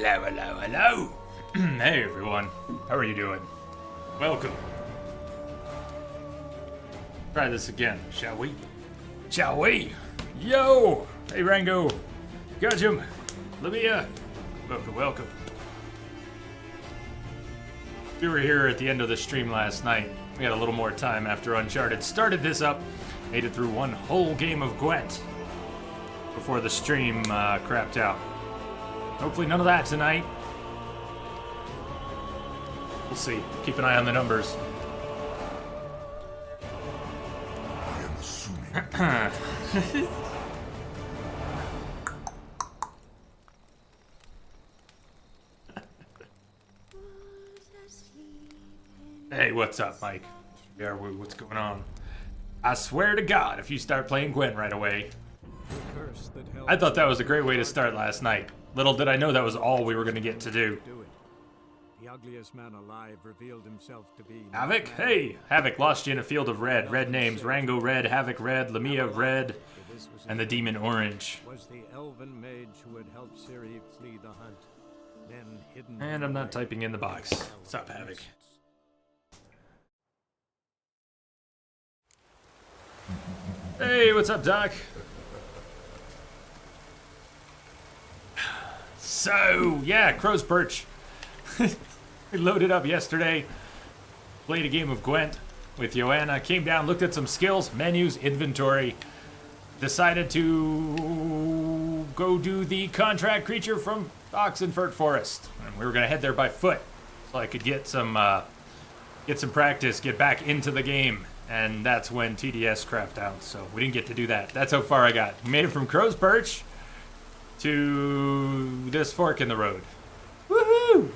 Hello, hello, hello. Hey everyone, how are you doing? Welcome. Try this again, shall we? Shall we? Yo! Hey Rango, Gudjum, Lamia, welcome, welcome. We were here at the end of the stream last night. We had a little more time after Uncharted started this up. Made it through one whole game of Gwent before the stream crapped out. Hopefully none of that tonight. We'll see. Keep an eye on the numbers. I am assuming. Hey, what's up, Mike? Yeah, what's going on? I swear to God, if you start playing Gwent right away. I thought that was a great way to start last night. Little did I know that was all we were going to get to do. The ugliest man alive revealed himself to be Havoc? Hey! Havoc lost you in a field of red. Red names. Rango red, Havoc red, Lamia red, and the demon orange. was the elven mage who had helped Ciri flee the hunt, then hidden. And I'm not typing in the box. What's up, Havoc? Hey, what's up, Doc? So, yeah, Crow's Perch. We loaded up yesterday, played a game of Gwent with Joanna, came down, looked at some skills, menus, inventory, decided to go do the contract creature from Oxenfurt Forest. And we were going to head there by foot so I could get some practice, get back into the game. And that's when TDS crapped out, so we didn't get to do that. That's how far I got. We made it from Crow's Perch to this fork in the road. Woohoo!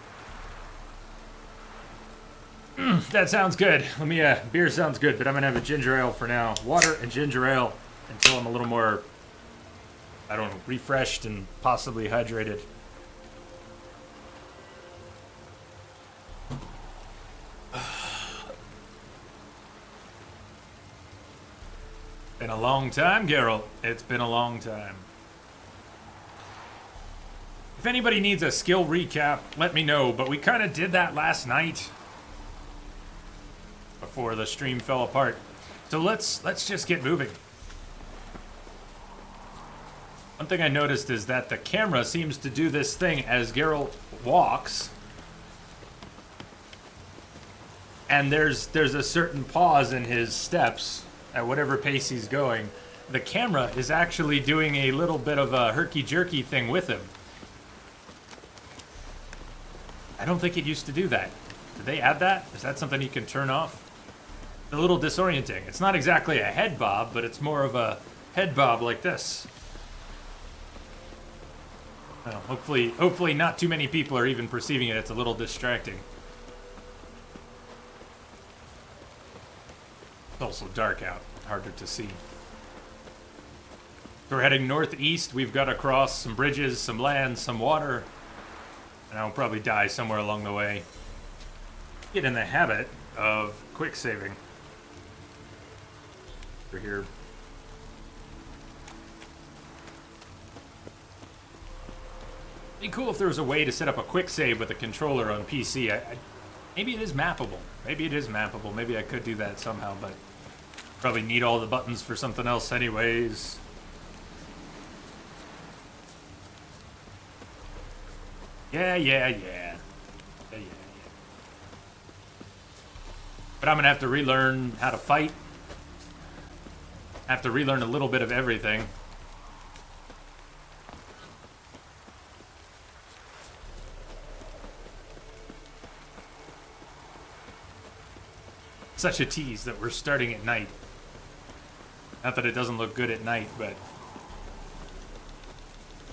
That sounds good. Beer sounds good, but I'm gonna have a ginger ale for now. Water and ginger ale until I'm a little more, I don't know, refreshed and possibly hydrated. Been a long time, Geralt. It's been a long time. If anybody needs a skill recap, let me know, but we kind of did that last night before the stream fell apart. So let's just get moving. One thing I noticed is that the camera seems to do this thing as Geralt walks. And there's a certain pause in his steps at whatever pace he's going. The camera is actually doing a little bit of a herky-jerky thing with him. I don't think it used to do that. Did they add that? Is that something you can turn off? A little disorienting. It's not exactly a head bob, but it's more of a head bob like this. Well, hopefully not too many people are even perceiving it. It's a little distracting. It's also dark out, harder to see. So we're heading northeast. We've got to cross some bridges, some land, some water, and I'll probably die somewhere along the way. Get in the habit of quick saving. We're here. It'd be cool if there was a way to set up a quick save with a controller on PC. Maybe it is mappable. Maybe I could do that somehow, but probably need all the buttons for something else anyways. Yeah. But I'm gonna have to relearn how to fight. Have to relearn a little bit of everything. Such a tease that we're starting at night. Not that it doesn't look good at night, but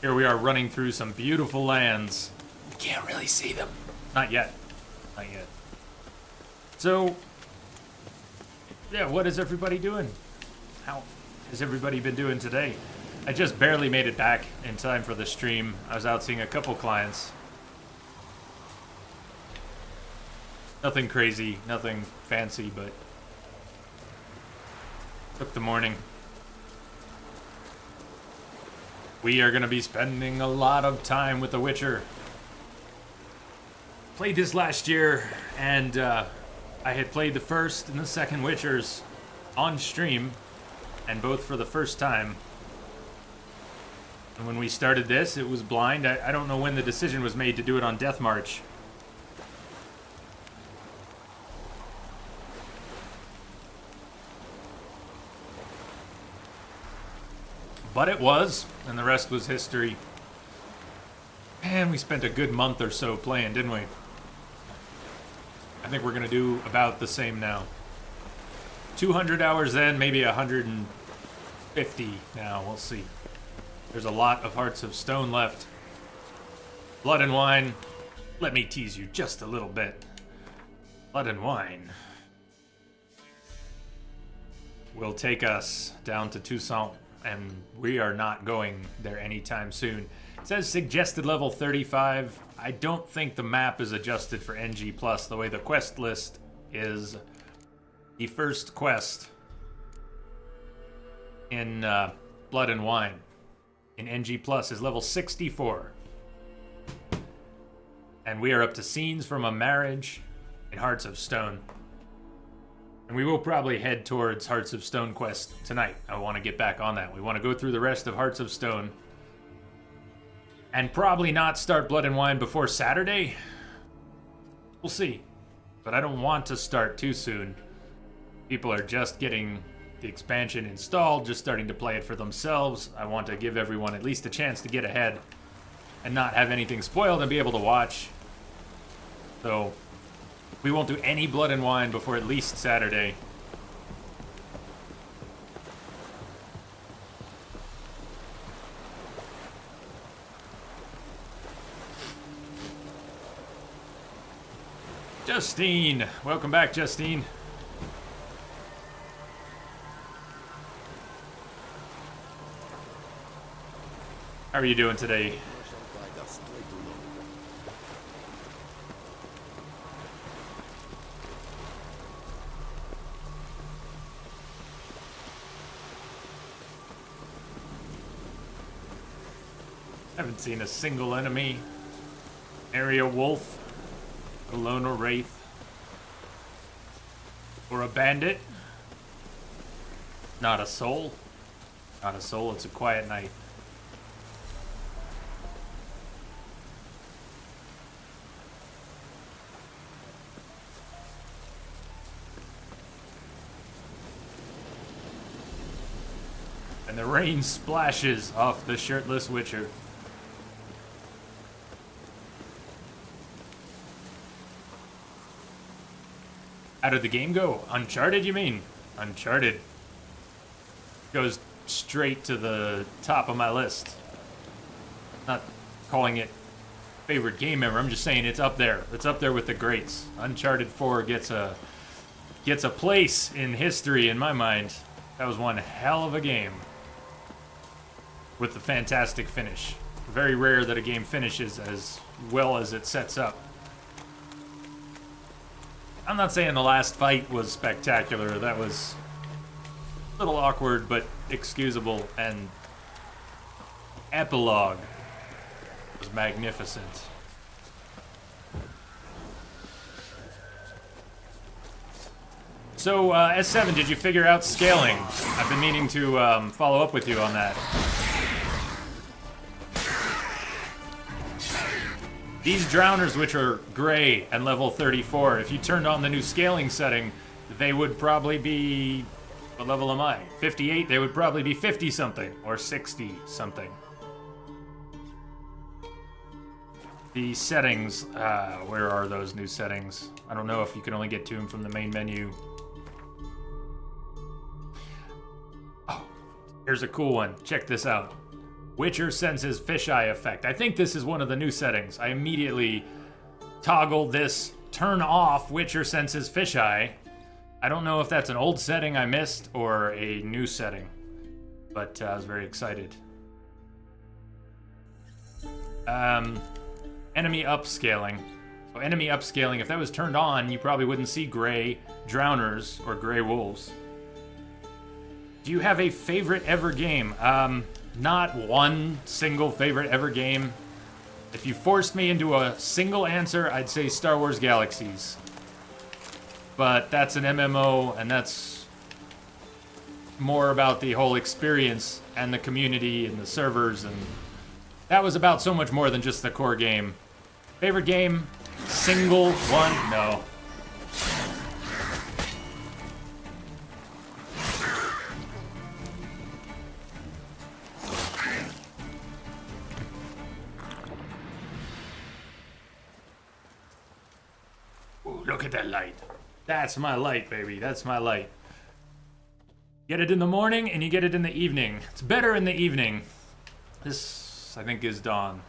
here we are running through some beautiful lands. You can't really see them. Not yet. So, yeah, what is everybody doing? How has everybody been doing today? I just barely made it back in time for the stream. I was out seeing a couple clients. Nothing crazy, nothing fancy, but took the morning. We are going to be spending a lot of time with The Witcher. played this last year, and I had played the first and the second Witchers on stream, and both for the first time. And when we started this, it was blind. I don't know when the decision was made to do it on Death March. But it was, and the rest was history. And we spent a good month or so playing, didn't we? I think we're going to do about the same now. 200 hours then, maybe 150 now, we'll see. There's a lot of Hearts of Stone left. Blood and Wine. Let me tease you just a little bit. Blood and Wine will take us down to Toussaint, and we are not going there anytime soon. It says suggested level 35. I don't think the map is adjusted for NG+, the way the quest list is. The first quest in Blood and Wine in NG+ is level 64. And we are up to Scenes from a Marriage in Hearts of Stone. And we will probably head towards Hearts of Stone quest tonight. I want to get back on that. We want to go through the rest of Hearts of Stone. And probably not start Blood and Wine before Saturday. We'll see. But I don't want to start too soon. People are just getting the expansion installed, just starting to play it for themselves. I want to give everyone at least a chance to get ahead and not have anything spoiled and be able to watch. So we won't do any Blood and Wine before at least Saturday. Justine, welcome back, Justine. How are you doing today? Haven't seen a single enemy. Area wolf, a loner wraith, or a bandit. Not a soul. Not a soul, it's a quiet night. And the rain splashes off the shirtless Witcher. How did the game go? Uncharted, you mean? Uncharted goes straight to the top of my list. Not calling it favorite game ever. I'm just saying it's up there. It's up there with the greats. Uncharted 4 gets a place in history in my mind. That was one hell of a game with the fantastic finish. Very rare that a game finishes as well as it sets up. I'm not saying the last fight was spectacular. That was a little awkward, but excusable. And epilogue was magnificent. So, S7, did you figure out scaling? I've been meaning to follow up with you on that. These drowners, which are gray and level 34, if you turned on the new scaling setting, they would probably be... What level am I? 58? They would probably be 50-something, or 60-something. The settings, where are those new settings? I don't know if you can only get to them from the main menu. Oh, here's a cool one. Check this out. Witcher senses fisheye effect. I think this is one of the new settings. I immediately toggled this turn off Witcher senses fisheye. I don't know if that's an old setting I missed or a new setting, but I was very excited. Enemy upscaling. So enemy upscaling, if that was turned on, you probably wouldn't see gray drowners or gray wolves. Do you have a favorite ever game? Not one single favorite ever game. If you forced me into a single answer, I'd say Star Wars Galaxies. But that's an MMO, and that's more about the whole experience and the community and the servers, and that was about so much more than just the core game. Favorite game? Single one? No. Ooh, look at that light. That's my light, baby. That's my light. Get it in the morning and you get it in the evening. It's better in the evening. This, I think, is dawn.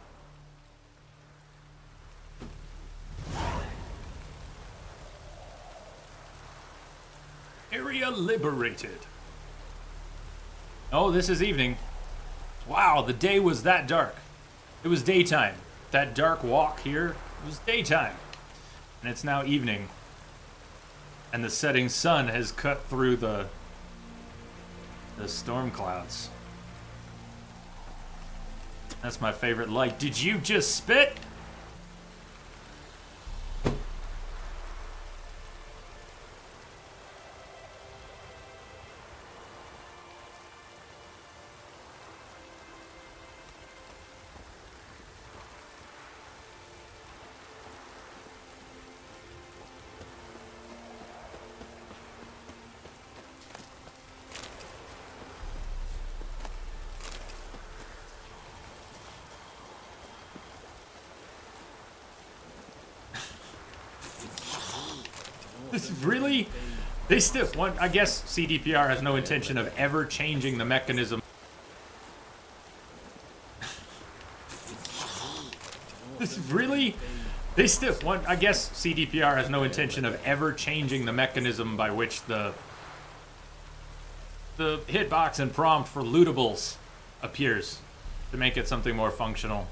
Area liberated. Oh, this is evening. Wow, the day was that dark. It was daytime. That dark walk here, it was daytime. And it's now evening. And the setting sun has cut through the storm clouds. That's my favorite light. Did you just spit? Really? They still want, I guess CDPR has no intention of ever changing the mechanism. Really? They still want, I guess CDPR has no intention of ever changing the mechanism by which the hitbox and prompt for lootables appears to make it something more functional.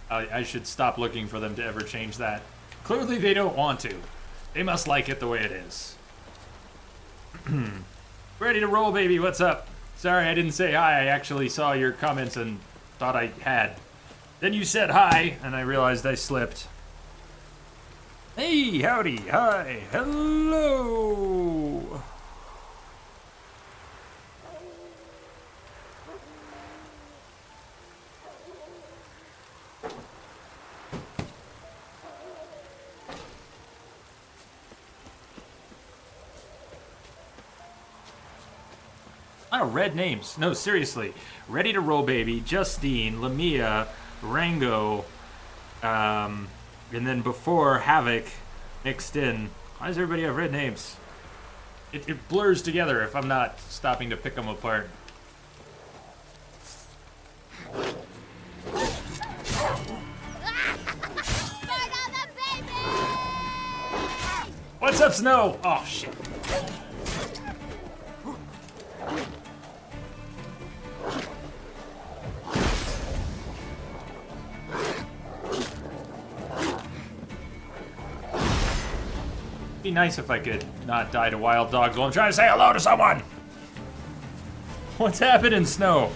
I should stop looking for them to ever change that. Clearly they don't want to. They must like it the way it is. Ready to roll, baby. What's up? Sorry, I didn't say hi. I actually saw your comments and thought I had. Then you said hi, and I realized I slipped. Hey, howdy, hi, hello. Oh, red names. No, seriously. Ready to Roll Baby, Justine, Lamia, Rango, and then before Havoc mixed in. Why does everybody have red names? It blurs together if I'm not stopping to pick them apart. What's up, Snow? Oh, shit. Be nice if I could not die to wild dogs while I'm trying to say hello to someone. What's happening, Snow?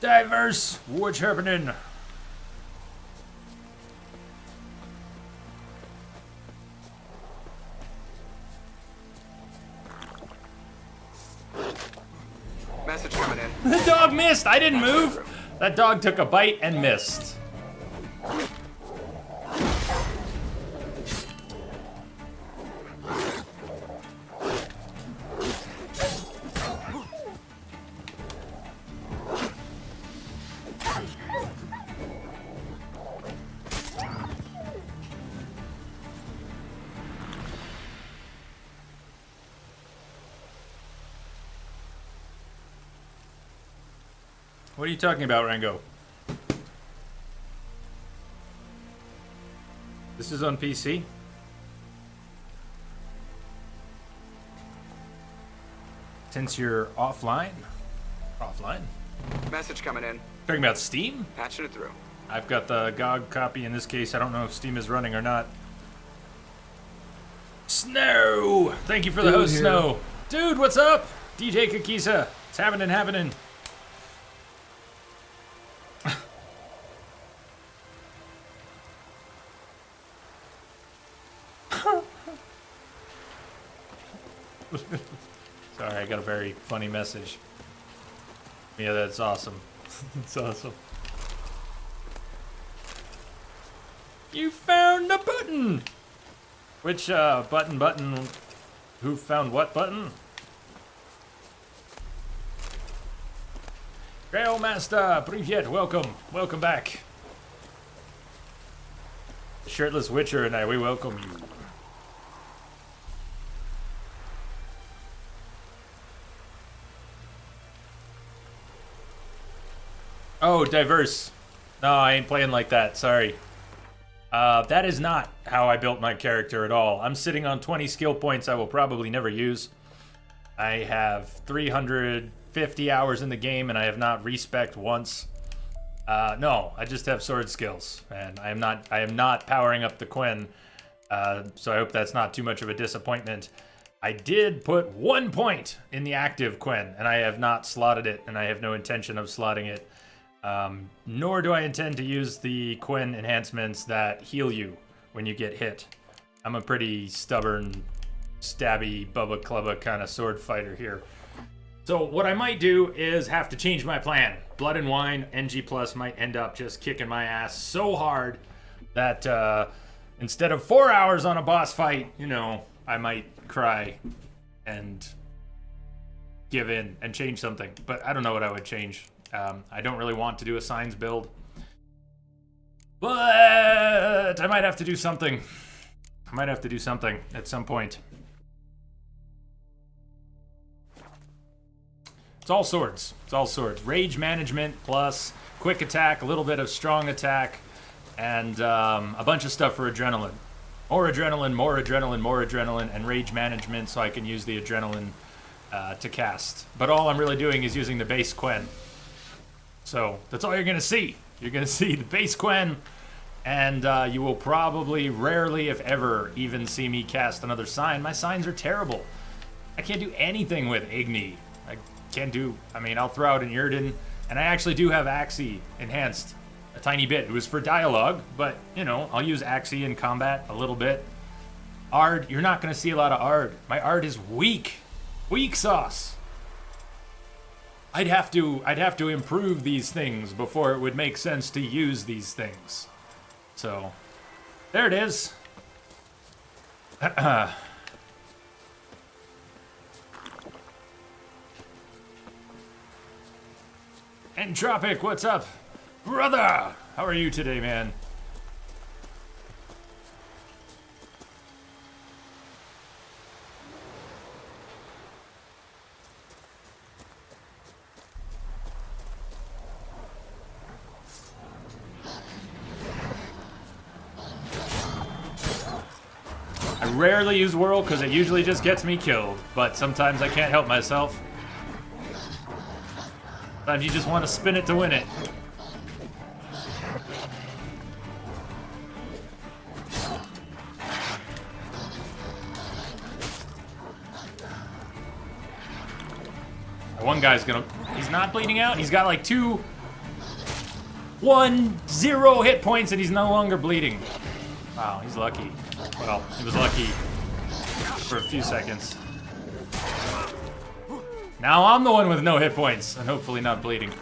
Diverse. What's happening? Message coming in. The dog missed. I didn't move. That dog took a bite and missed. What are you talking about, Rango? This is on PC? Since you're offline? Offline? Message coming in. Talking about Steam? Patching it through. I've got the GOG copy in this case. I don't know if Steam is running or not. Snow! Thank you for the host, here. Snow. Dude, what's up? DJ Kakisa. It's happening. Sorry, I got a very funny message. Yeah, that's awesome. That's awesome. You found the button! Which, button? Who found what button? Trailmaster, привет, welcome back. Shirtless Witcher and I, we welcome you. Oh, diverse. No, I ain't playing like that, sorry. That is not how I built my character at all. I'm sitting on 20 skill points I will probably never use. I have 350 hours in the game and I have not respec'd once. No, I just have sword skills, and I am not powering up the Quen, so I hope that's not too much of a disappointment. I did put 1 point in the active Quen, and I have not slotted it, and I have no intention of slotting it. Nor do I intend to use the Quen enhancements that heal you when you get hit. I'm a pretty stubborn, stabby, bubba clubba kind of sword fighter here. So what I might do is have to change my plan. Blood and Wine, NG Plus might end up just kicking my ass so hard that instead of 4 hours on a boss fight, you know, I might cry and give in and change something. But I don't know what I would change. I don't really want to do a Signs build. But I might have to do something. I might have to do something at some point. It's all swords. It's all swords. Rage management plus quick attack, a little bit of strong attack, and a bunch of stuff for adrenaline. More adrenaline, more adrenaline, more adrenaline, and rage management so I can use the adrenaline to cast. But all I'm really doing is using the base Quen. So that's all you're going to see. You're going to see the base Quen, and you will probably rarely, if ever, even see me cast another sign. My signs are terrible. I can't do anything with Igni. I mean, I'll throw out an Yrden, and I actually do have Axii enhanced a tiny bit. It was for dialogue, but, you know, I'll use Axii in combat a little bit. Ard, you're not going to see a lot of Ard. My Ard is weak. Weak sauce. I'd have to improve these things before it would make sense to use these things. So, there it is. Entropic, what's up? Brother! How are you today, man? I rarely use Whirl because it usually just gets me killed, but sometimes I can't help myself. Sometimes you just want to spin it to win it. One guy's gonna... He's not bleeding out. He's got like 2... 1, 0 hit points and he's no longer bleeding. Wow, he's lucky. Well, he was lucky for a few seconds. Now I'm the one with no hit points and hopefully not bleeding.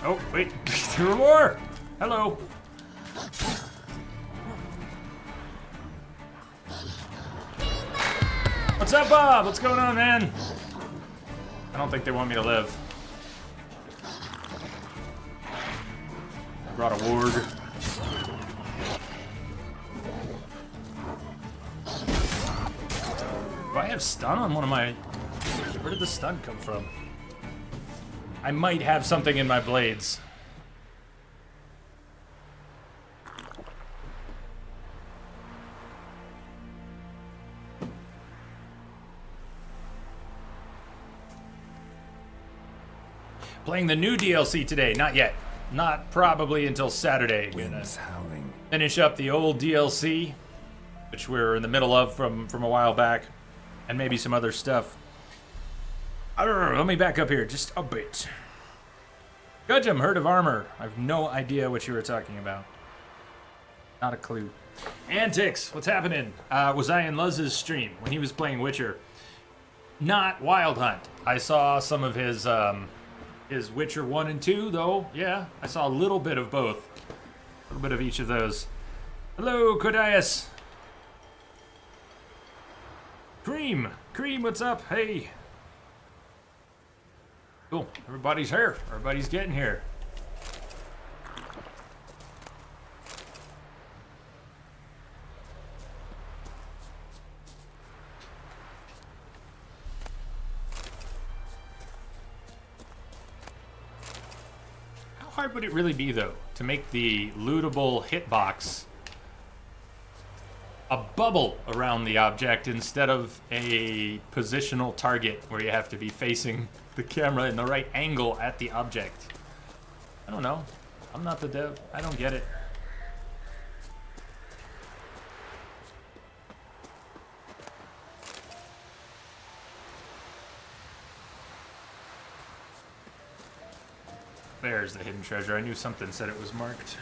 Oh, wait, there were more! Hello! What's up, Bob? What's going on, man? I don't think they want me to live. I brought a ward. Do I have stun on one of my... Where did the stun come from? I might have something in my blades. Playing the new DLC today. Not yet. Not probably until Saturday. Gonna finish up the old DLC. which we're in the middle of from a while back, and maybe some other stuff. I don't know, let me back up here just a bit. Gudgeon, Herd of Armor. I have no idea what you were talking about. Not a clue. Antics, what's happening? Was I in Luz's stream when he was playing Witcher? Not Wild Hunt. I saw some of his Witcher 1 and 2, though. Yeah, I saw a little bit of both. A little bit of each of those. Hello, Codias. Cream, what's up? Hey. Cool, everybody's here. Everybody's getting here. How hard would it really be, though, to make the lootable hitbox a bubble around the object instead of a positional target where you have to be facing the camera in the right angle at the object? I don't know. I'm not the dev. I don't get it. There's the hidden treasure. I knew something said it was marked.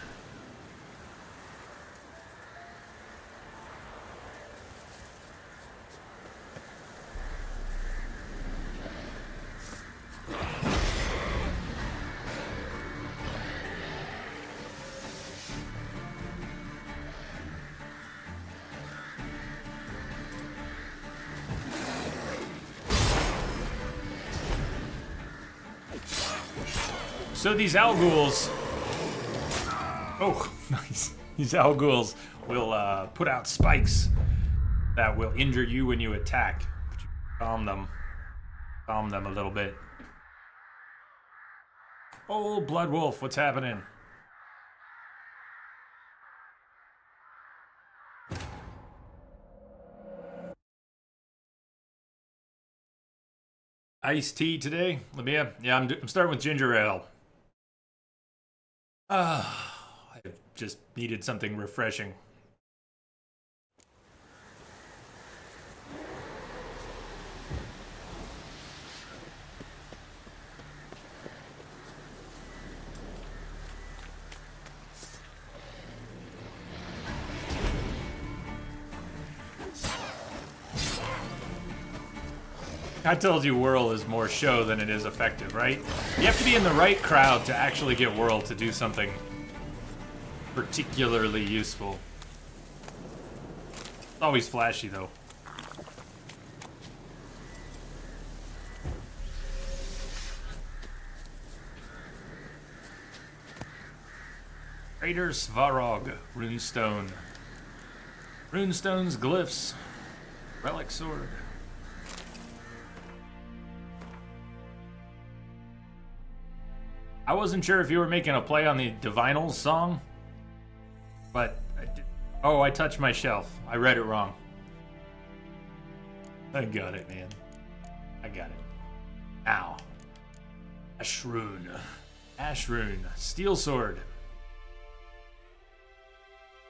So these Alguls, oh, nice. These Alguls will put out spikes that will injure you when you attack. But you calm them a little bit. Oh, Blood Wolf, what's happening? Iced tea today, Labia? Yeah, I'm starting with ginger ale. I just needed something refreshing. I told you Whirl is more show than it is effective, right? You have to be in the right crowd to actually get Whirl to do something particularly useful. It's always flashy, though. Raider Svarog, Runestone. Runestone's glyphs. Relic sword. I wasn't sure if you were making a play on the Divinals song, but oh, I touched my shelf. I read it wrong. I got it, man. I got it. Ow. Ashrune. Ashrune. Steel sword.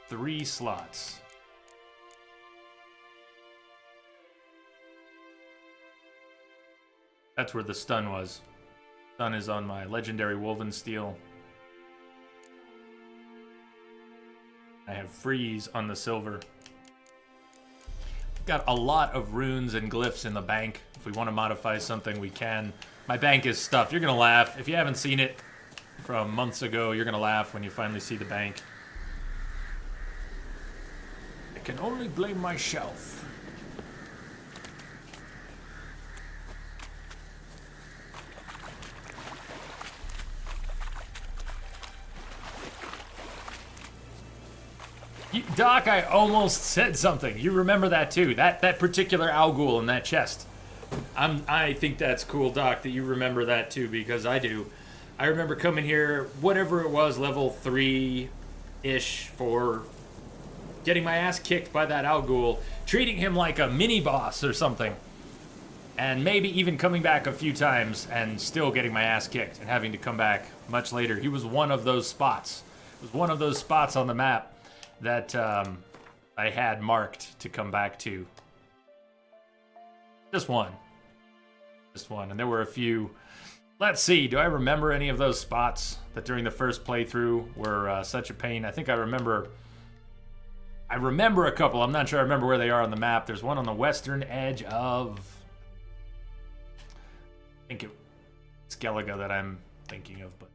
3 slots. That's where the stun was. Stun is on my legendary Woven Steel. I have freeze on the silver. Got a lot of runes and glyphs in the bank. If we want to modify something, we can. My bank is stuffed. You're gonna laugh. If you haven't seen it from months ago, you're gonna laugh when you finally see the bank. I can only blame my shelf. Doc, I almost said something. You remember that too. That particular Algul in that chest. I think that's cool, Doc, that you remember that too, because I do. I remember coming here, whatever it was, level 3-ish, for getting my ass kicked by that Algul, treating him like a mini-boss or something. And maybe even coming back a few times and still getting my ass kicked and having to come back much later. He was one of those spots. It was one of those spots on the map that I had marked to come back to. Just one. Just one. And there were a few. Let's see, do I remember any of those spots that during the first playthrough were such a pain? I think I remember a couple. I'm not sure I remember where they are on the map. There's one on the western edge of... I think it's Skellige that I'm thinking of, but...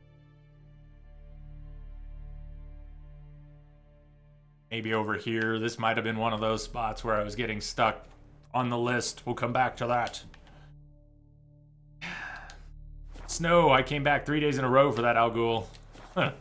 Maybe over here. This might have been one of those spots where I was getting stuck on the list. We'll come back to that. Snow, I came back 3 days in a row for that Al Ghul. Huh.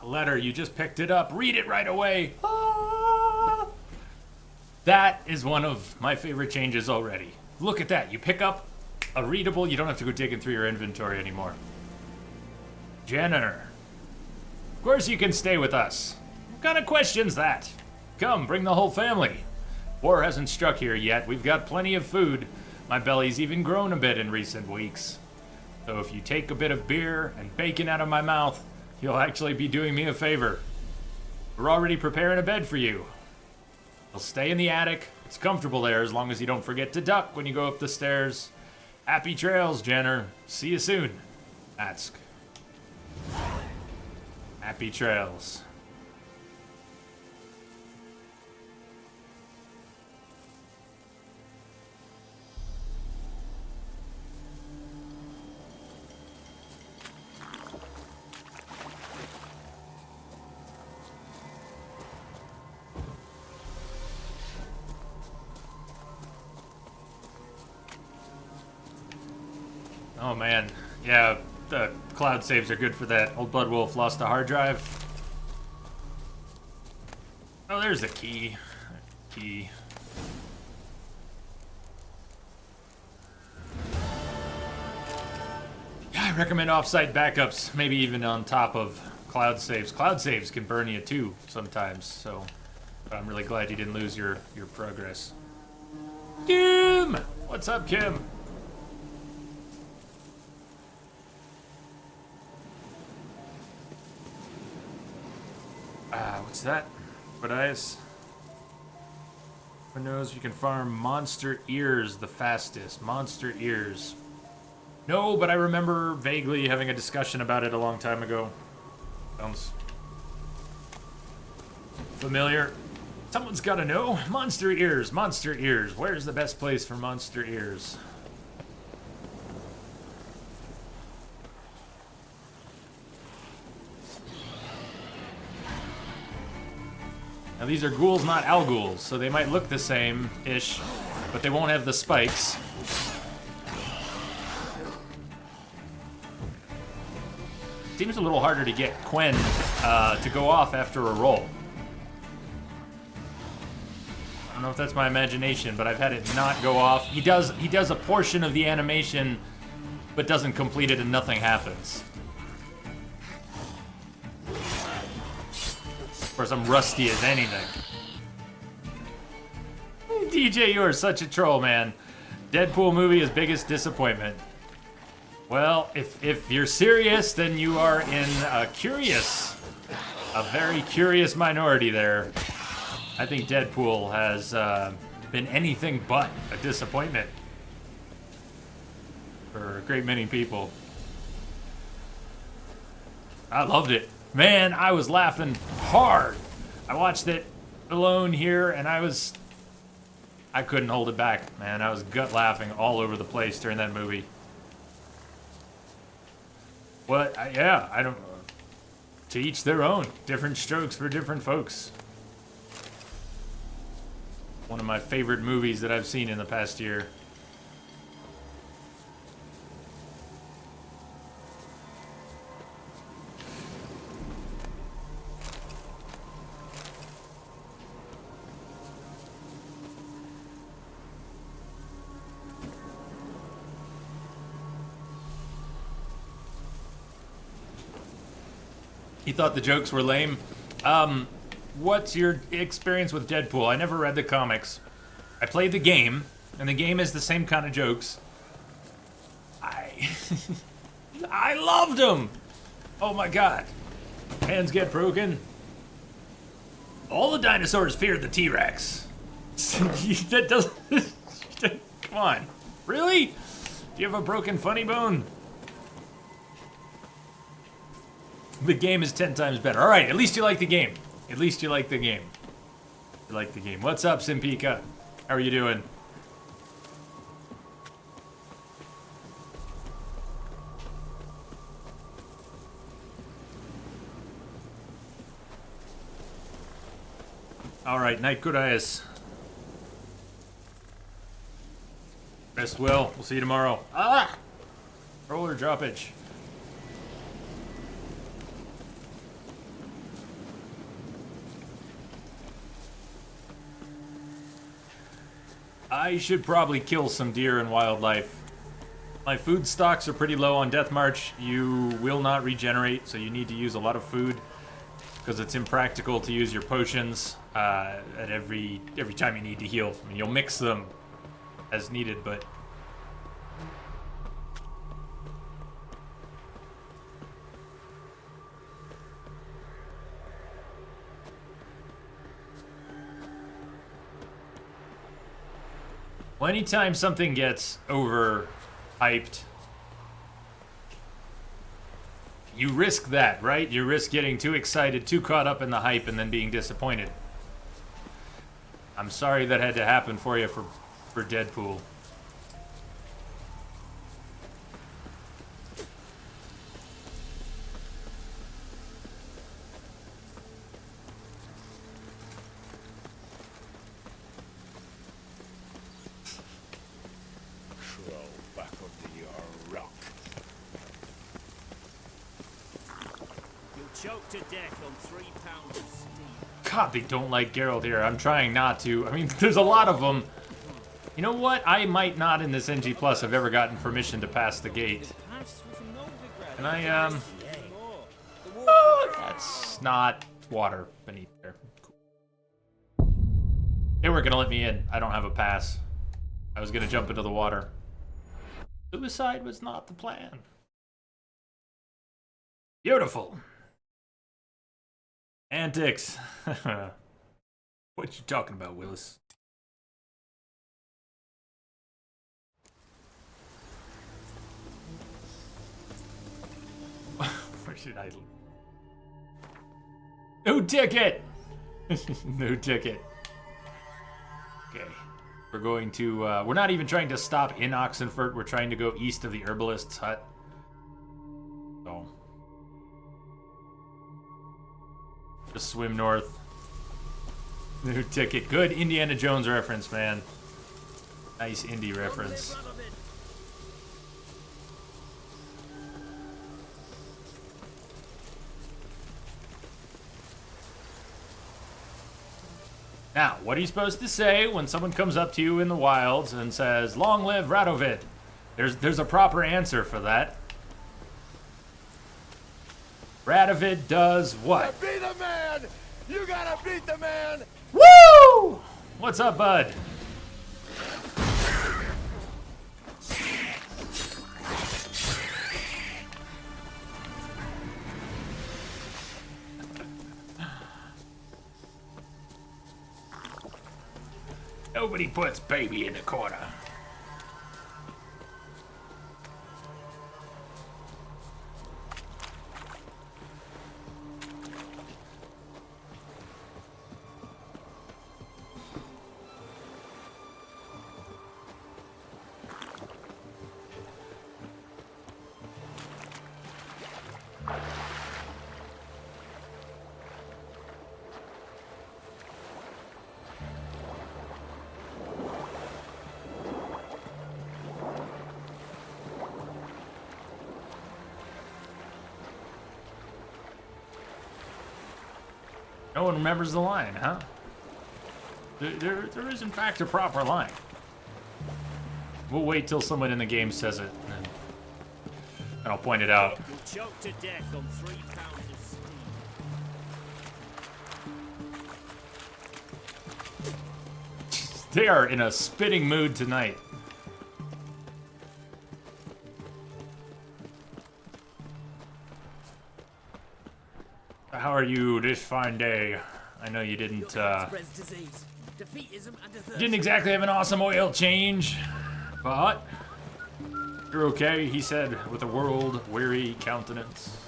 Letter, you just picked it up. Read it right away. Ah! That is one of my favorite changes already. Look at that. You pick up a readable. You don't have to go digging through your inventory anymore. Jenner. Of course you can stay with us. What kind of question's that? Come, bring the whole family. War hasn't struck here yet. We've got plenty of food. My belly's even grown a bit in recent weeks. So if you take a bit of beer and bacon out of my mouth, you'll actually be doing me a favor. We're already preparing a bed for you. You'll stay in the attic. It's comfortable there as long as you don't forget to duck when you go up the stairs. Happy trails, Jenner. See you soon. Ask. Happy trails. Oh man, yeah, the cloud saves are good for that. Old Blood Wolf lost a hard drive. Oh, there's the key. Key. Yeah, I recommend offsite backups, maybe even on top of cloud saves. Cloud saves can burn you too sometimes, so but I'm really glad you didn't lose your progress. Kim! What's up, Kim? What's that? Bodias? Who knows if you can farm monster ears the fastest? Monster ears. No, but I remember vaguely having a discussion about it a long time ago. Sounds familiar. Someone's gotta know. Monster ears, monster ears. Where's the best place for monster ears? Now these are ghouls, not Al Ghouls, so they might look the same-ish, but they won't have the spikes. Seems a little harder to get Quen to go off after a roll. I don't know if that's my imagination, but I've had it not go off. He does a portion of the animation, but doesn't complete it and nothing happens. Of course, I'm rusty as anything. DJ, you are such a troll, man. Deadpool movie is biggest disappointment. Well, if you're serious, then you are in a very curious minority there. I think Deadpool has been anything but a disappointment for a great many people. I loved it. Man, I was laughing hard. I watched it alone here, and I couldn't hold it back, man. I was gut laughing all over the place during that movie. What? Yeah, I don't... To each their own. Different strokes for different folks. One of my favorite movies that I've seen in the past year. He thought the jokes were lame. What's your experience with Deadpool? I never read the comics. I played the game, and the game is the same kind of jokes. I loved them! Oh my god. Hands get broken. All the dinosaurs feared the T-Rex. That doesn't... Come on. Really? Do you have a broken funny bone? The game is 10 times better. Alright, at least you like the game. At least you like the game. You like the game. What's up, Simpika? How are you doing? Alright, Night Gurias. Rest well. We'll see you tomorrow. Ah! Roller droppage. I should probably kill some deer and wildlife. My food stocks are pretty low on Death March. You will not regenerate, so you need to use a lot of food because it's impractical to use your potions at every time you need to heal. I mean, you'll mix them as needed, but well, anytime something gets overhyped, you risk that, right? You risk getting too excited, too caught up in the hype, and then being disappointed. I'm sorry that had to happen for you for Deadpool. Choked to death on 3 pounds of steam. God, they don't like Geralt here. I'm trying not to. I mean, there's a lot of them. You know what? I might not in this NG Plus have ever gotten permission to pass the gate. Can I, oh, that's not water beneath there. Cool. They weren't gonna let me in. I don't have a pass. I was gonna jump into the water. Suicide was not the plan. Beautiful. Antics. What you talking about, Willis? Where should I? No ticket. No ticket. Okay, we're going to. We're not even trying to stop in Oxenfurt. We're trying to go east of the herbalist's hut. So. Just swim north. New ticket. Good Indiana Jones reference, man. Nice indie reference. Now, what are you supposed to say when someone comes up to you in the wilds and says, "Long live Radovid"? There's a proper answer for that. Radovid does what? Be the man! You gotta beat the man! Woo! What's up, bud? Nobody puts baby in the corner. No one remembers the line, huh? There is in fact a proper line. We'll wait till someone in the game says it, and I'll point it out. You'll choke to death on 3 pounds of steam. They are in a spitting mood tonight. How are you this fine day? I know you didn't Spreads disease, defeatism, and desertion. didn't exactly have an awesome oil change, but you're okay, he said with a world-weary countenance.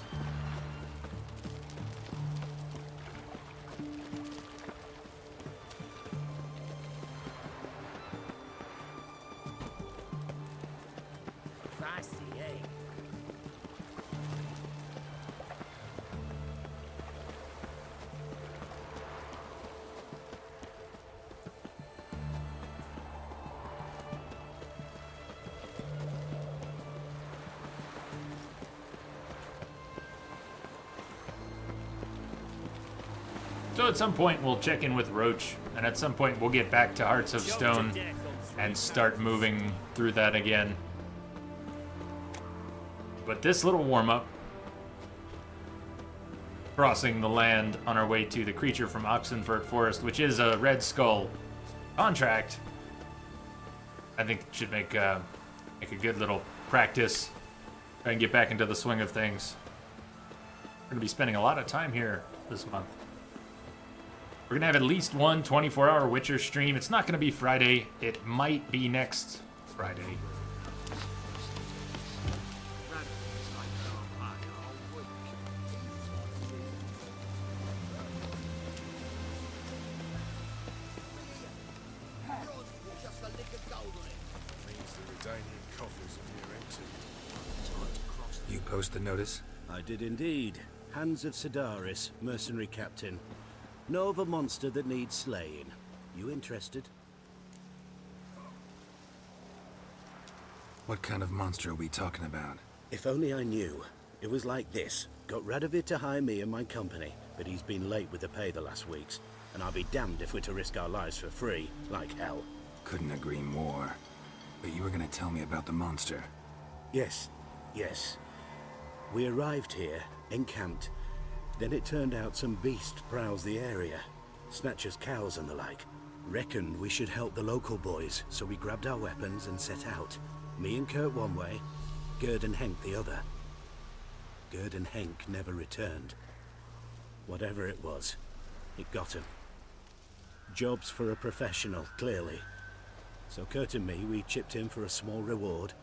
Feisty, eh? So at some point we'll check in with Roach, and at some point we'll get back to Hearts of Choke to Stone death on 3 and start moving through that again. But this little warm-up, crossing the land on our way to the creature from Oxenfurt Forest, which is a Red Skull contract, I think should make a good little practice. Try and get back into the swing of things. We're going to be spending a lot of time here this month. We're going to have at least one 24-hour Witcher stream. It's not going to be Friday. It might be next Friday. You post the notice? I did indeed. Hans of Sedaris, mercenary captain. Know of a monster that needs slaying. You interested? What kind of monster are we talking about? If only I knew. It was like this. Got Radovid to hire me and my company, but he's been late with the pay the last weeks. And I'll be damned if we're to risk our lives for free, like hell. Couldn't agree more. But you were gonna tell me about the monster. Yes, yes. We arrived here, encamped. Then it turned out some beast prowls the area. Snatchers cows and the like. Reckoned we should help the local boys, so we grabbed our weapons and set out. Me and Kurt one way, Gerd and Henk the other. Gerd and Henk never returned. Whatever it was, it got him. Jobs for a professional, clearly. So Kurt and me, we chipped in for a small reward,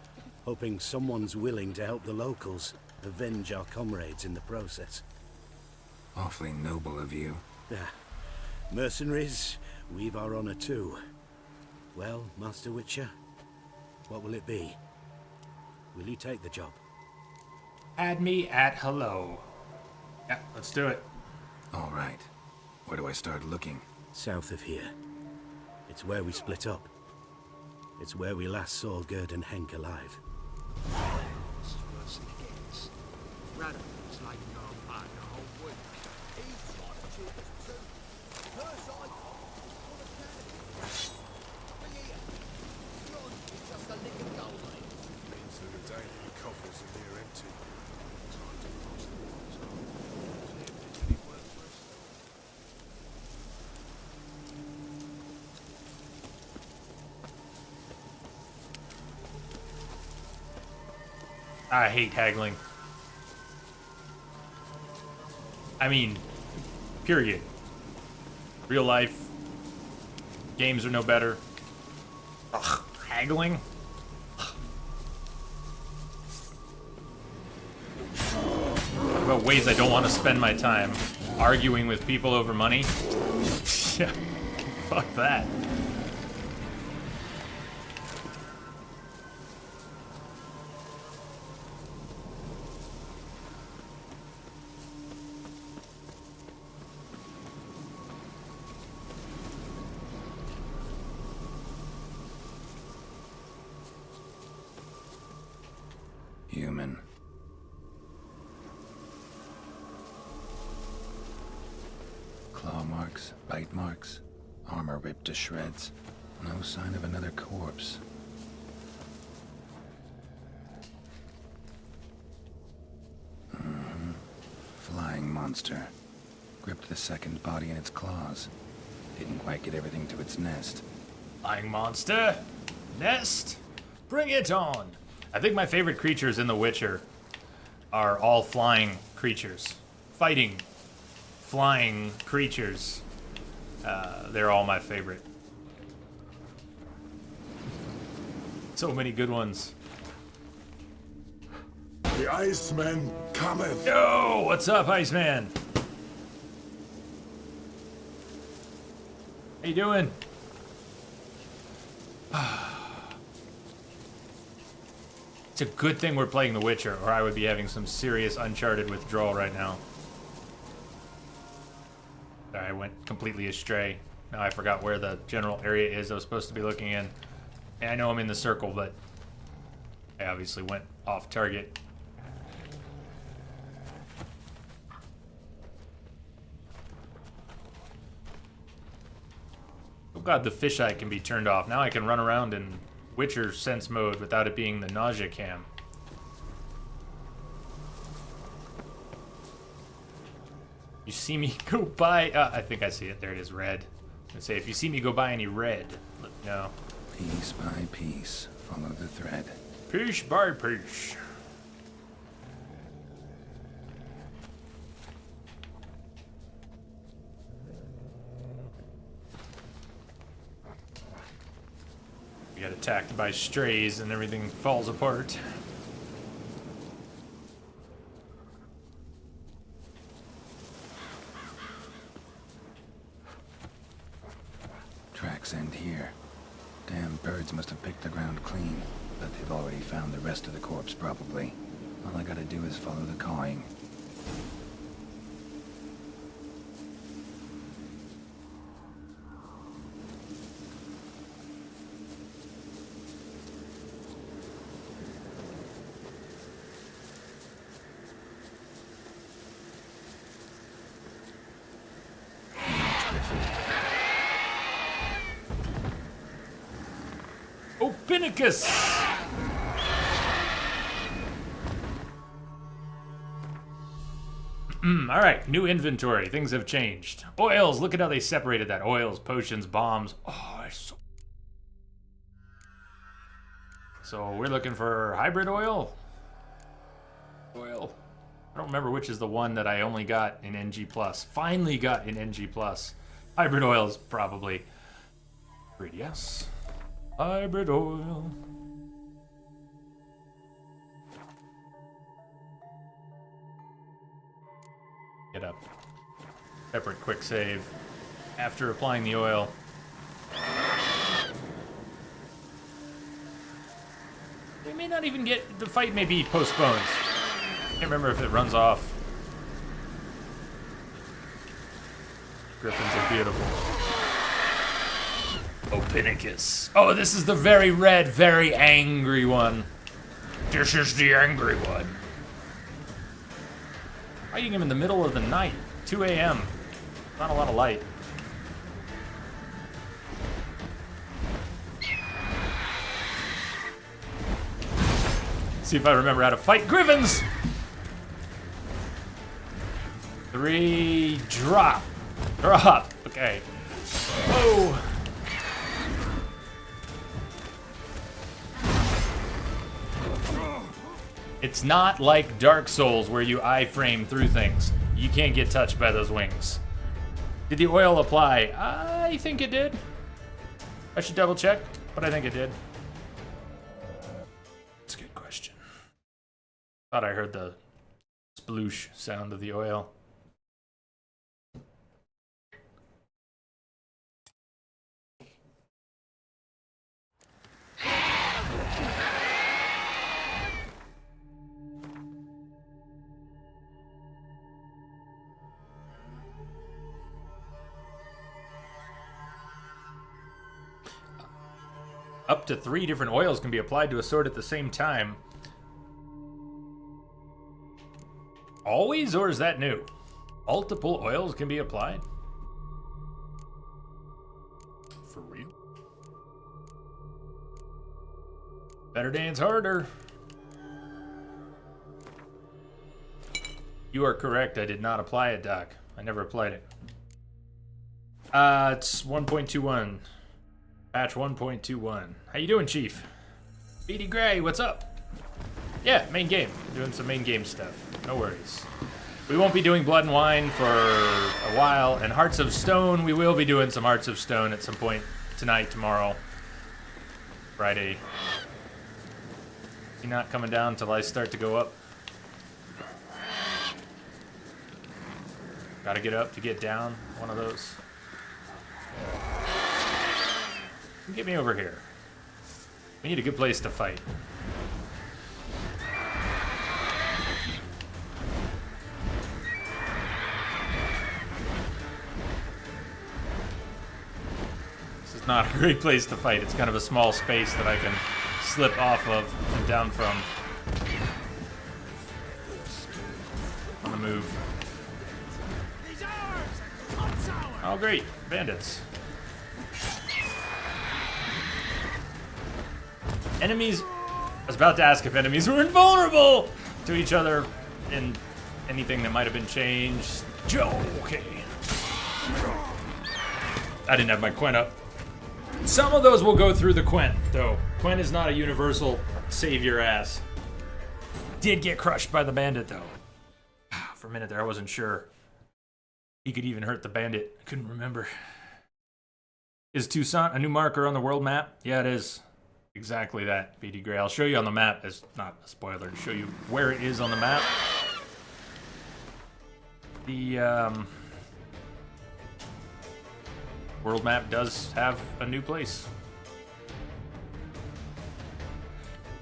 hoping someone's willing to help the locals, avenge our comrades in the process. Awfully noble of you. Ah, mercenaries, we've our honor too. Well, Master Witcher, what will it be? Will you take the job? Add me at hello. Yeah, let's do it. All right. Where do I start looking? South of here. It's where we split up. It's where we last saw Gerd and Henk alive. I hate haggling. I mean, period. Real life. Games are no better. Ugh, haggling? What about ways I don't want to spend my time? Arguing with people over money? Yeah, fuck that. Human. Claw marks, bite marks, armor ripped to shreds. No sign of another corpse. Flying monster. Gripped the second body in its claws. Didn't quite get everything to its nest. Flying monster. Nest. Bring it on. I think my favorite creatures in The Witcher are all flying creatures. Fighting. Flying creatures. They're all my favorite. So many good ones. The Iceman cometh. Yo, what's up, Iceman? How you doing? It's a good thing we're playing The Witcher, or I would be having some serious Uncharted withdrawal right now. Sorry, I went completely astray. Now I forgot where the general area is I was supposed to be looking in. And I know I'm in the circle, but I obviously went off target. Oh god, the fisheye can be turned off. Now I can run around in Witcher sense mode without it being the nausea cam. You see me go by, I think I see it, there it is, red. I say, if you see me go by any red, let me know. Piece by piece, follow the thread. Piece by piece. We get attacked by strays and everything falls apart. Tracks end here. Damn birds must have picked the ground clean, but they've already found the rest of the corpse, probably. All I gotta do is follow the cawing. Ophinicus! Alright, new inventory. Things have changed. Oils, look at how they separated that. Oils, potions, bombs. Oh, so we're looking for hybrid oil? Oil. I don't remember which is the one that I only got in NG+. Finally got in NG+. Hybrid oils, probably. Hybrid, yes. Hybrid oil. Get up. Separate quick save. After applying the oil. We may not even get... The fight may be postponed. Can't remember if it runs off. Griffins are beautiful. Ophinicus. Oh, this is the very red, very angry one. This is the angry one. Fighting him in the middle of the night, 2 a.m. Not a lot of light. See if I remember how to fight griffins. 3, drop. Drop. Okay. Oh. It's not like Dark Souls where you iframe through things. You can't get touched by those wings. Did the oil apply? I think it did. I should double check, but I think it did. That's a good question. Thought I heard the sploosh sound of the oil. Up to 3 different oils can be applied to a sword at the same time. Always, or is that new? Multiple oils can be applied? Better dance harder. You are correct. I did not apply it, Doc. I never applied it. It's 1.21. Patch 1.21. How you doing, Chief? BD Gray, what's up? Yeah, main game. Doing some main game stuff. No worries. We won't be doing Blood and Wine for a while, and Hearts of Stone, we will be doing some Hearts of Stone at some point tonight, tomorrow, Friday. You're not coming down till I start to go up. Gotta get up to get down, one of those. Get me over here. We need a good place to fight. This is not a great place to fight. It's kind of a small space that I can slip off of and down from. On the move. Oh great, bandits. Enemies, I was about to ask if enemies were invulnerable to each other in anything that might have been changed. Joe, okay. I didn't have my Quen up. Some of those will go through the Quen, though. Quen is not a universal save your ass. Did get crushed by the bandit, though. For a minute there, I wasn't sure. He could even hurt the bandit. I couldn't remember. Is Toussaint a new marker on the world map? Yeah, it is. Exactly that, BD Gray. I'll show you on the map. It's not a spoiler to show you where it is on the map. The world map does have a new place.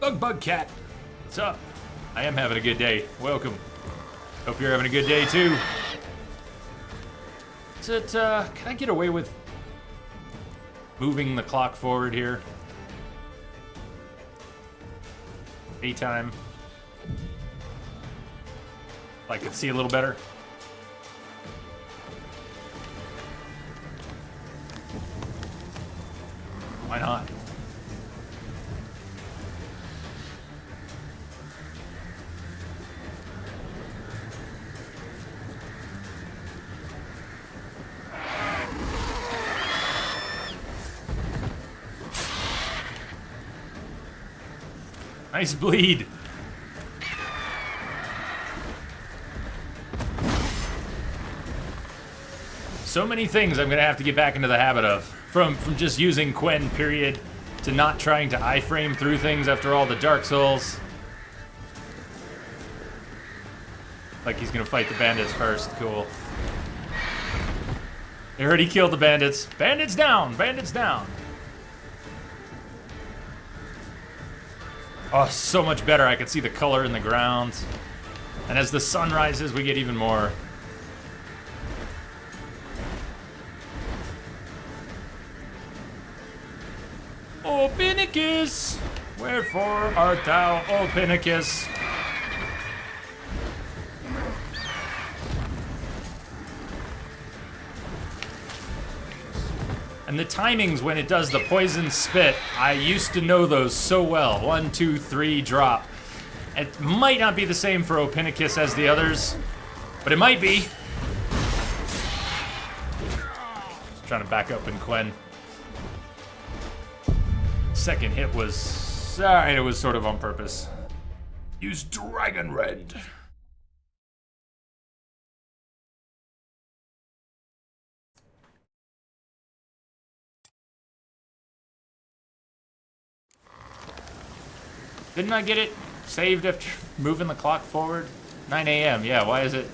Bug Cat, what's up? I am having a good day. Welcome. Hope you're having a good day too. Is it, can I get away with moving the clock forward here? Daytime. I could see a little better. Why not? Nice bleed. So many things I'm gonna have to get back into the habit of. From just using Quen, period, to not trying to iframe through things after all the Dark Souls. Like he's gonna fight the bandits first. Cool. They already killed the bandits. Bandits down! Bandits down! Oh, so much better. I can see the color in the ground. And as the sun rises, we get even more. O Pinicus! Wherefore art thou, O Pinicus? And the timings when it does the poison spit, I used to know those so well. 1, 2, 3, drop. It might not be the same for Opinicus as the others, but it might be. Just trying to back up in Quen. Second hit was, alright, it was sort of on purpose. Use Dragon Red. Didn't I get it saved after moving the clock forward? 9 a.m. Yeah, why is it?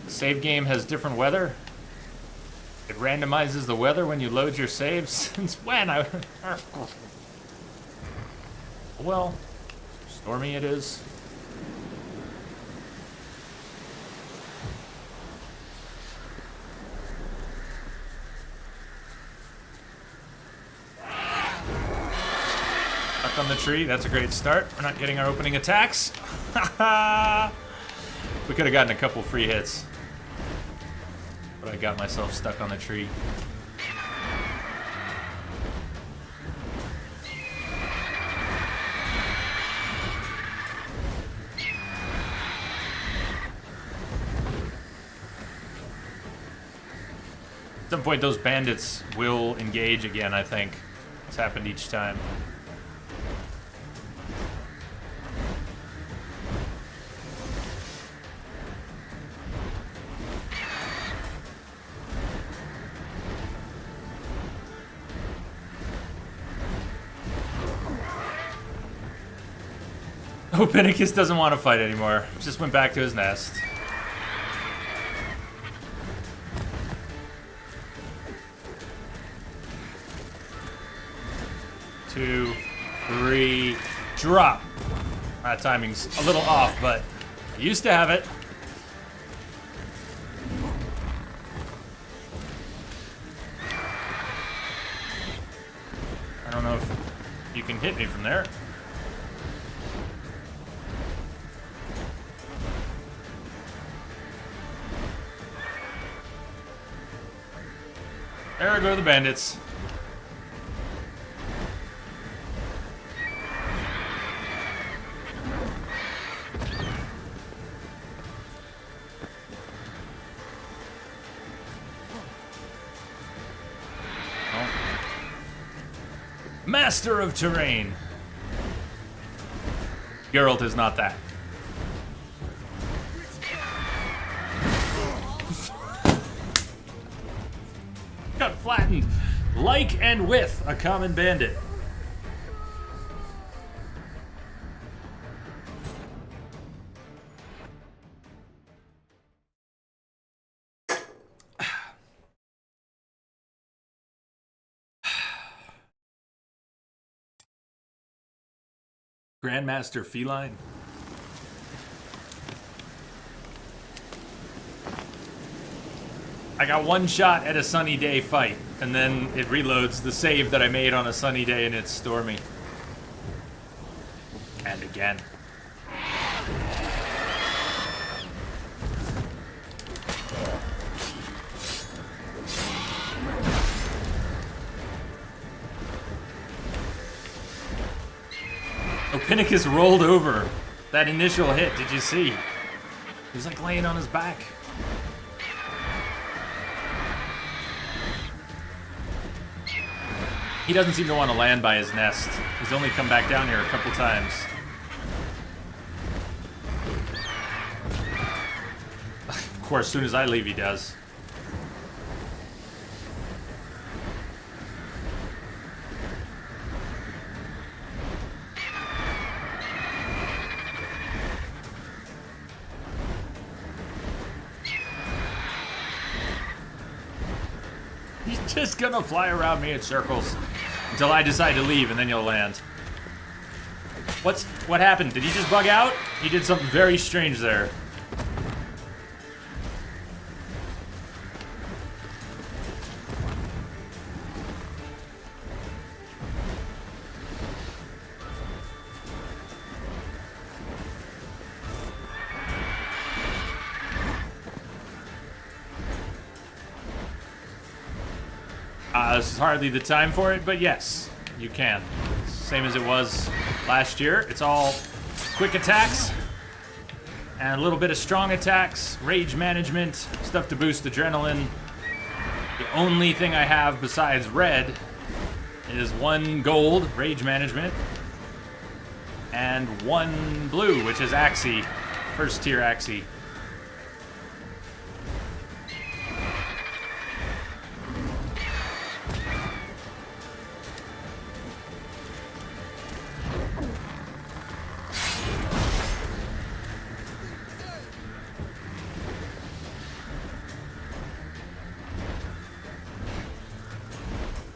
The save game has different weather? It randomizes the weather when you load your saves? Since when? Well, stormy it is. Stuck on the tree, that's a great start. We're not getting our opening attacks. We could have gotten a couple free hits. But I got myself stuck on the tree. At some point, those bandits will engage again, I think. It's happened each time. Oh, Pinnacus doesn't want to fight anymore. Just went back to his nest. Two, three, drop. That timing's a little off, but I used to have it. I don't know if you can hit me from there. There go the bandits. Master of terrain. Geralt is not that. Got flattened. Like and with a common bandit. Grandmaster Feline. I got one shot at a sunny day fight, and then it reloads the save that I made on a sunny day and it's stormy. And again. Oh, Pinnacus rolled over. That initial hit, did you see? He was like laying on his back. He doesn't seem to want to land by his nest. He's only come back down here a couple times. Of course, as soon as I leave, he does. He's just gonna fly around me in circles until I decide to leave, and then you'll land. What happened? Did he just bug out? He did something very strange there. This is hardly the time for it, but yes, you can. Same as it was last year. It's all quick attacks and a little bit of strong attacks, rage management, stuff to boost adrenaline. The only thing I have besides red is 1 gold, rage management, and 1 blue, which is Axii, first tier Axii.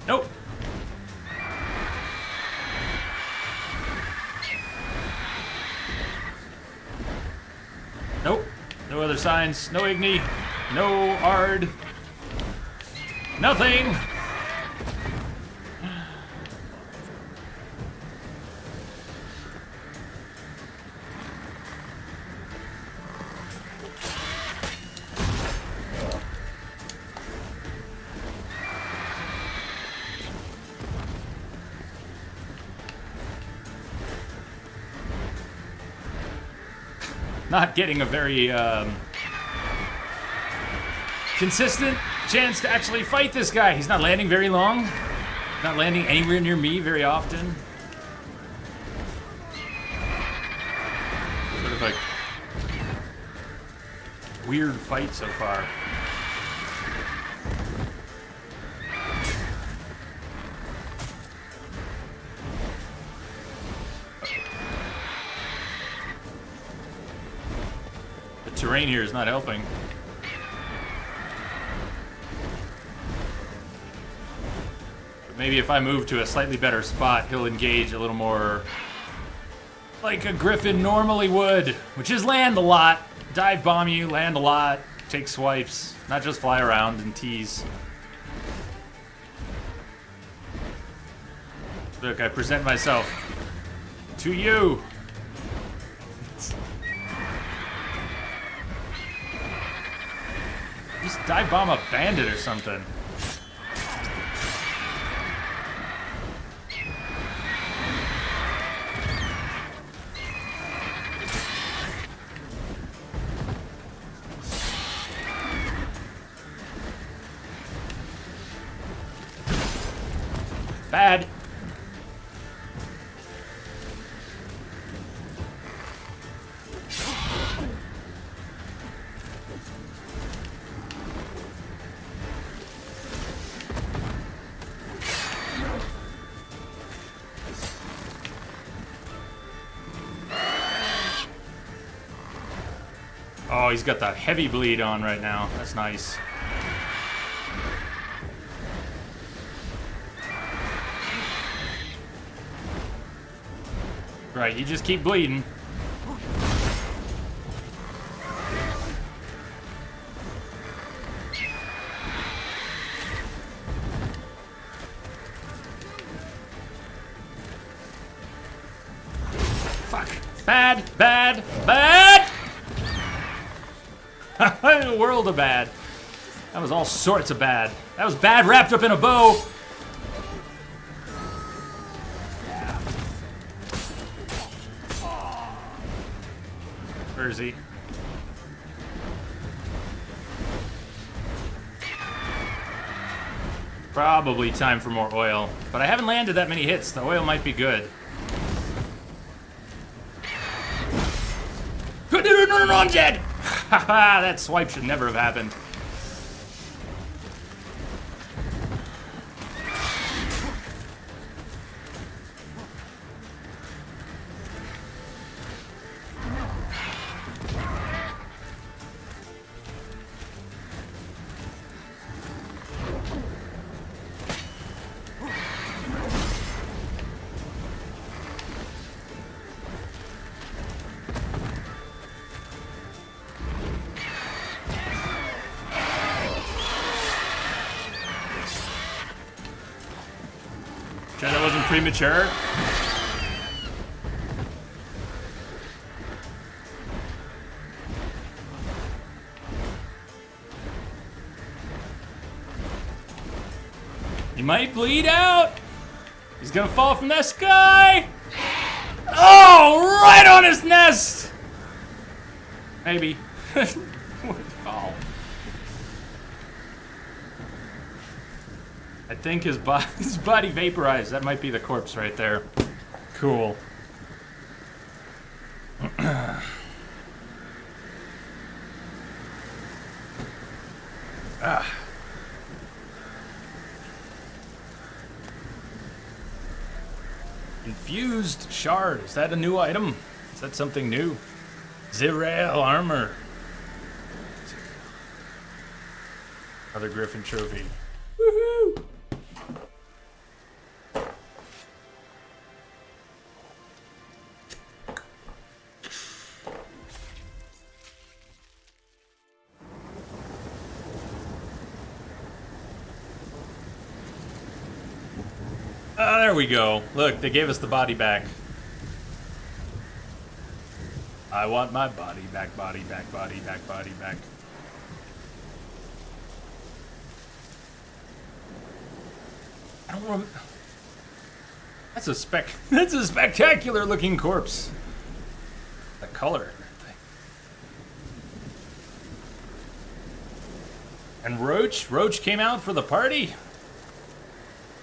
Nope. Nope. No other signs. No Igni. No Ard. Nothing. Not getting a very consistent chance to actually fight this guy. He's not landing very long. Not landing anywhere near me very often. Sort of a weird fight so far. The terrain here is not helping. But maybe if I move to a slightly better spot, he'll engage a little more like a griffin normally would, which is land a lot, dive bomb you, land a lot, take swipes, not just fly around and tease. Look, I present myself to you. Just dive bomb a bandit or something. Bad. Oh, he's got that heavy bleed on right now. That's nice. Right, you just keep bleeding. Fuck. Bad, bad, bad! A world of bad. That was all sorts of bad. That was bad wrapped up in a bow. Where is he? Probably time for more oil. But I haven't landed that many hits. The oil might be good. No, I'm dead! Haha, that swipe should never have happened. Sure that wasn't premature? He might bleed out. He's gonna fall from the sky. Oh, right on his nest. Maybe. Oh. I think his body vaporized. That might be the corpse right there. Cool. Ah. Infused shard. Is that a new item? Is that something new? Zerael armor. Another Griffin trophy. Woohoo! Ah, there we go. Look, they gave us the body back. I want my body back, body back, body back, body back. I don't remember. That's a spectacular looking corpse. The color and everything. And Roach came out for the party?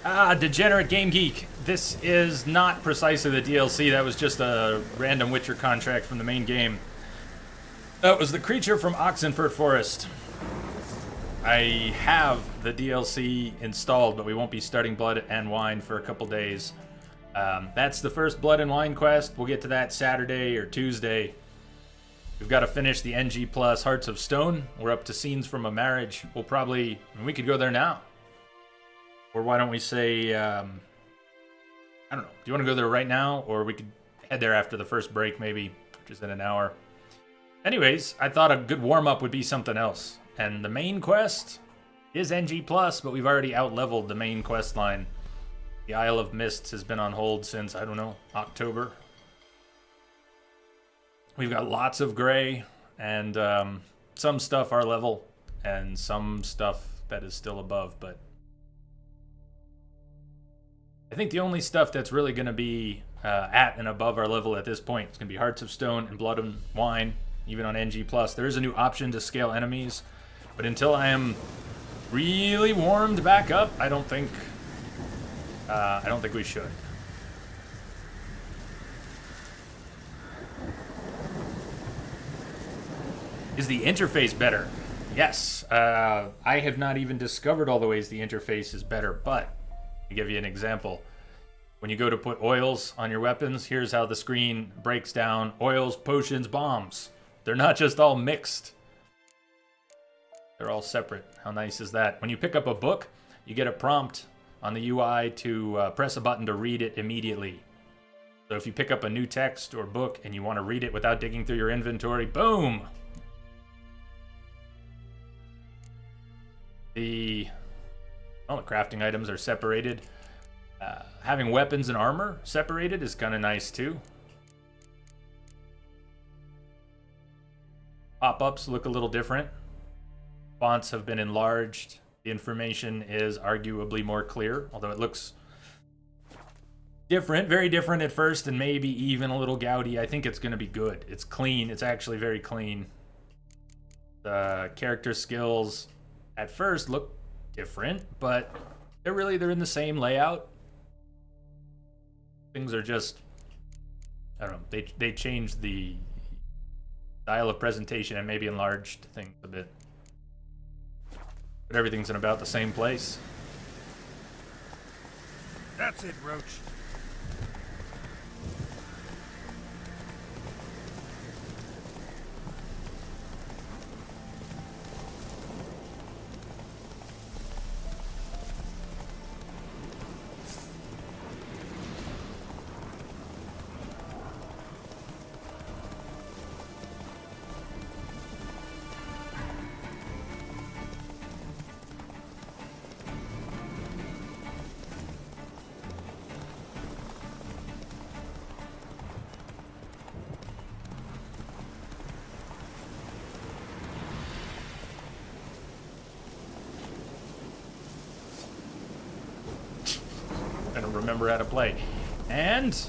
Ah, Degenerate Game Geek. This is not precisely the DLC. That was just a random Witcher contract from the main game. That was the creature from Oxenfurt Forest. I have the DLC installed, but we won't be starting Blood and Wine for a couple days. That's the first Blood and Wine quest. We'll get to that Saturday or Tuesday. We've got to finish the NG Plus Hearts of Stone. We're up to Scenes from a Marriage. We could go there now. Or why don't we say, I don't know. Do you want to go there right now? Or we could head there after the first break maybe, which is in an hour. Anyways, I thought a good warm-up would be something else. And the main quest is NG Plus, but we've already out-leveled the main quest line. The Isle of Mists has been on hold since, I don't know, October. We've got lots of gray, and some stuff our level, and some stuff that is still above, but I think the only stuff that's really going to be at and above our level at this point is going to be Hearts of Stone and Blood and Wine, even on NG+. There is a new option to scale enemies, but until I am really warmed back up, I don't think we should. Is the interface better? Yes. I have not even discovered all the ways the interface is better, but to give you an example, when you go to put oils on your weapons, here's how the screen breaks down oils, potions, bombs. They're not just all mixed. They're all separate. How nice is that? When you pick up a book, you get a prompt on the UI to press a button to read it immediately. So if you pick up a new text or book and you want to read it without digging through your inventory, boom! The crafting items are separated. Having weapons and armor separated is kind of nice too. Pop-ups look a little different. Fonts have been enlarged. The information is arguably more clear, although it looks different, very different at first, and maybe even a little gaudy. I think it's going to be good. It's clean. It's actually very clean. The character skills at first look different, but they're in the same layout. Things are just, I don't know, they changed the style of presentation and maybe enlarged things a bit. But everything's in about the same place. That's it, Roach. Remember how to play. And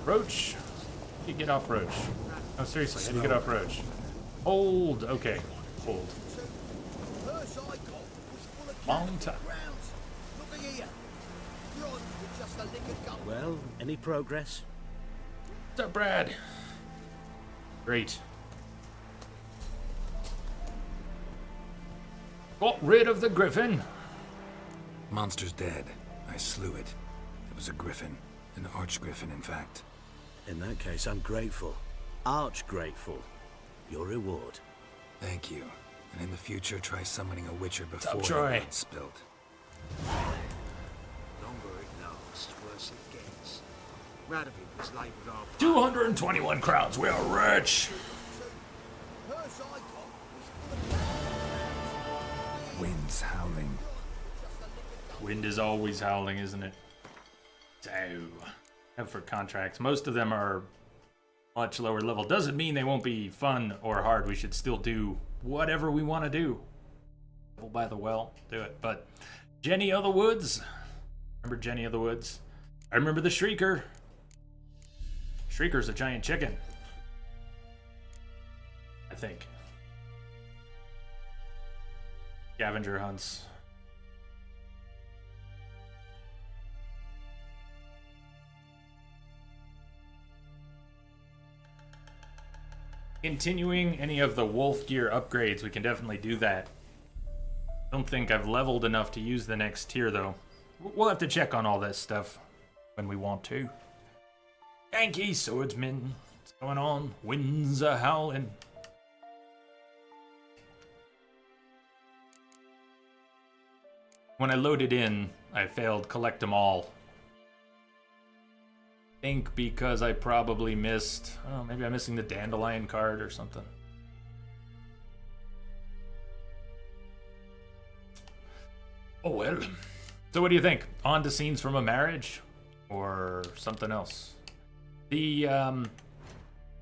Roach. You get off Roach. No, seriously, how do you get off Roach? Hold. Okay. Hold. Long time. Well, any progress? What's up, Brad? Great. Got rid of the griffin. Monster's dead. I slew it. It was a griffin. An archgriffin, in fact. In that case, I'm grateful. Arch grateful. Your reward. Thank you. And in the future, try summoning a witcher before Troy? it's spilled. Longer it lasts, worse it gets. Radovid was labelled our 221 crowns. We are rich. Wind's howling. Wind is always howling, isn't it? So, for contracts, most of them are much lower level. Doesn't mean they won't be fun or hard. We should still do whatever we want to do. By the well, do it. But Jenny of the Woods. Remember Jenny of the Woods? I remember the Shrieker. Shrieker's a giant chicken. I think. Scavenger hunts. Continuing any of the wolf gear upgrades, we can definitely do that. I don't think I've leveled enough to use the next tier, though. We'll have to check on all this stuff when we want to. Yankee swordsman, what's going on? Winds are howling. When I loaded in, I failed collect them all. I think because I probably missed, oh, maybe I'm missing the dandelion card or something. Oh well. So what do you think? On to scenes from a marriage or something else? The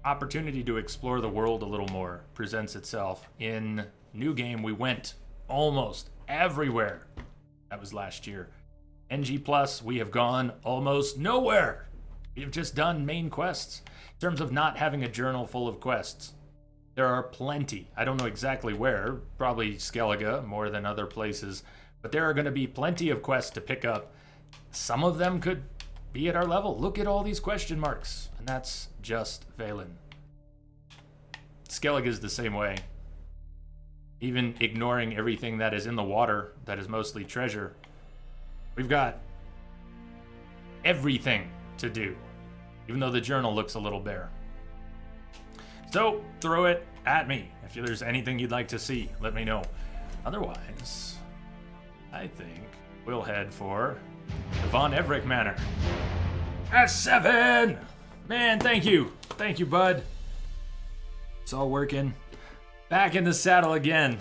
opportunity to explore the world a little more presents itself. In New Game, we went almost everywhere. That was last year. NG Plus, we have gone almost nowhere. We have just done main quests. In terms of not having a journal full of quests, there are plenty. I don't know exactly where, probably Skellige more than other places, but there are going to be plenty of quests to pick up. Some of them could be at our level. Look at all these question marks, and that's just Valen. Skellige is the same way. Even ignoring everything that is in the water, that is mostly treasure, we've got everything to do, even though the journal looks a little bare. So throw it at me. If there's anything you'd like to see, let me know. Otherwise, I think we'll head for the Von Everett Manor. S7! Man, thank you. Thank you, bud. It's all working. Back in the saddle again.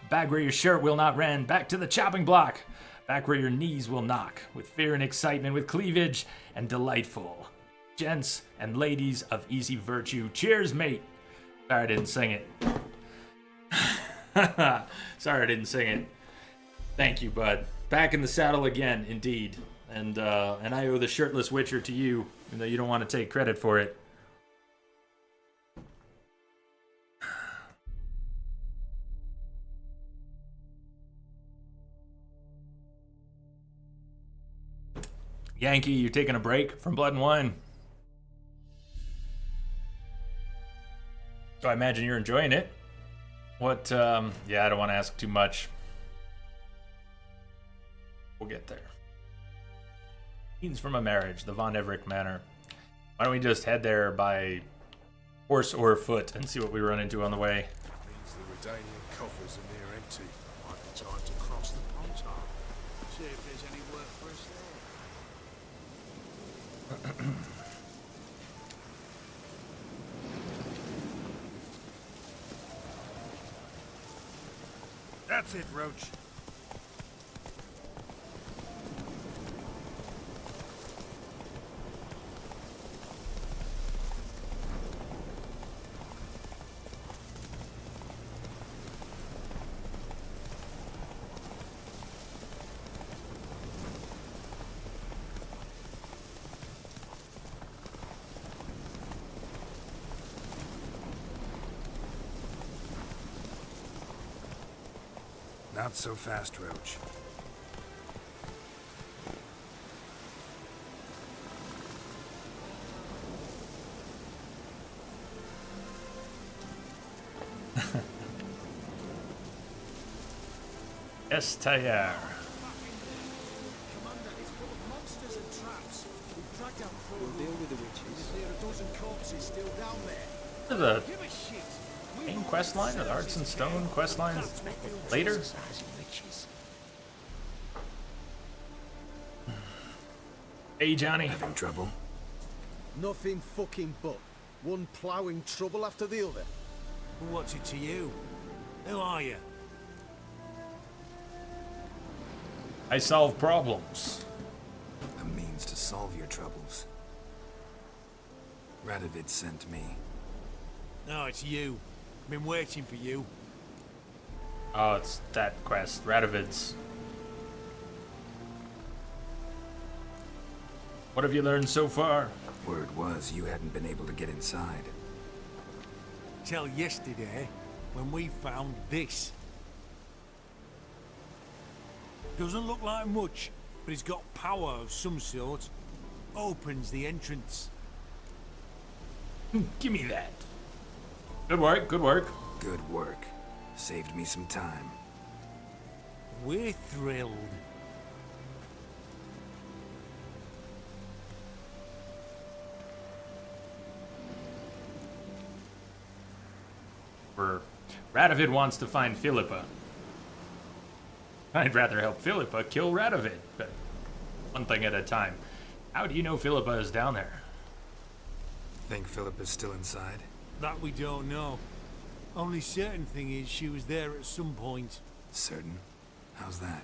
Back where your shirt will not rend. Back to the chopping block. Back where your knees will knock. With fear and excitement, with cleavage and delightful. Gents and ladies of easy virtue. Cheers, mate. Sorry I didn't sing it. Sorry I didn't sing it. Thank you, bud. Back in the saddle again, indeed. And I owe the shirtless Witcher to you, even though you don't want to take credit for it. Yankee, you taking a break from Blood and Wine? So I imagine you're enjoying it. What, yeah, I don't want to ask too much. We'll get there. Scenes from a marriage, the Von Everett Manor. Why don't we just head there by horse or foot and see what we run into on the way? Means the Redanian coffers are near empty. Might be time to cross the Pontar. See if there's any work for us there. That's it, Roach. Not so fast, Roach. Estaire. Commander, it's full of monsters and traps. We've tracked out 4 we'll deal with the witches. There are a dozen corpses still down there. The Give a shit. main quest line or the Arts and Stone quest lines later? Hey, Johnny. Having trouble? Nothing fucking but. One ploughing trouble after the other. What's it to you? Who are you? I solve problems. A means to solve your troubles. Radovid sent me. No, it's you. Been waiting for you. Oh, it's that quest, Radovid's. What have you learned so far? Word was you hadn't been able to get inside. Till yesterday, when we found this. Doesn't look like much, but it's got power of some sort. Opens the entrance. Give me that. Good work, good work. Good work. Saved me some time. We're thrilled. Radovid wants to find Philippa. I'd rather help Philippa kill Radovid, but one thing at a time. How do you know Philippa is down there? Think Philip is still inside? That we don't know. Only certain thing is she was there at some point. Certain? How's that?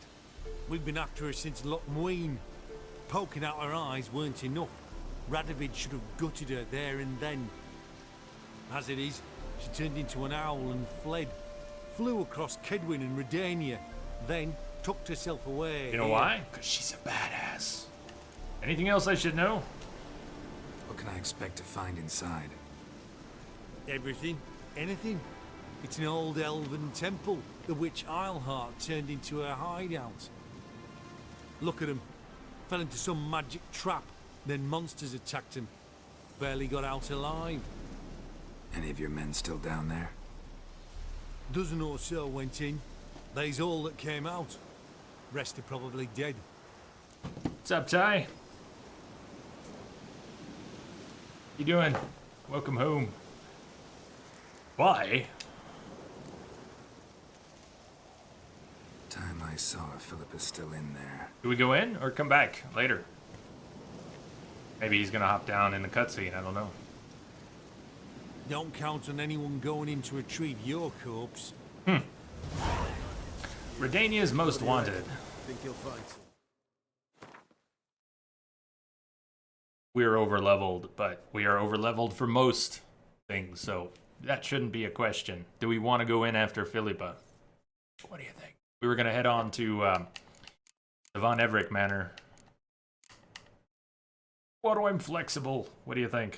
We've been after her since Lochmuin. Poking out her eyes weren't enough. Radovid should have gutted her there and then. As it is, she turned into an owl and fled. Flew across Kedwin and Redania, then tucked herself away. You know why? Because she's a badass. Anything else I should know? What can I expect to find inside? Everything, anything. It's an old elven temple, the witch Isleheart turned into her hideout. Look at him. Fell into some magic trap, then monsters attacked him. Barely got out alive. Any of your men still down there? Dozen or so went in. They's all that came out. Rest are probably dead. What's up, Ty? You doing? Welcome home. Why? Time I saw her, Philip is still in there. Do we go in or come back later? Maybe he's gonna hop down in the cutscene, I don't know. Don't count on anyone going in to retrieve your corpse. Redania's most wanted. Think you'll find some? We're over-leveled, but we are over-leveled for most things, so that shouldn't be a question. Do we want to go in after Philippa? What do you think? We were going to head on to the Von Everett Manor. What do I'm flexible? What do you think?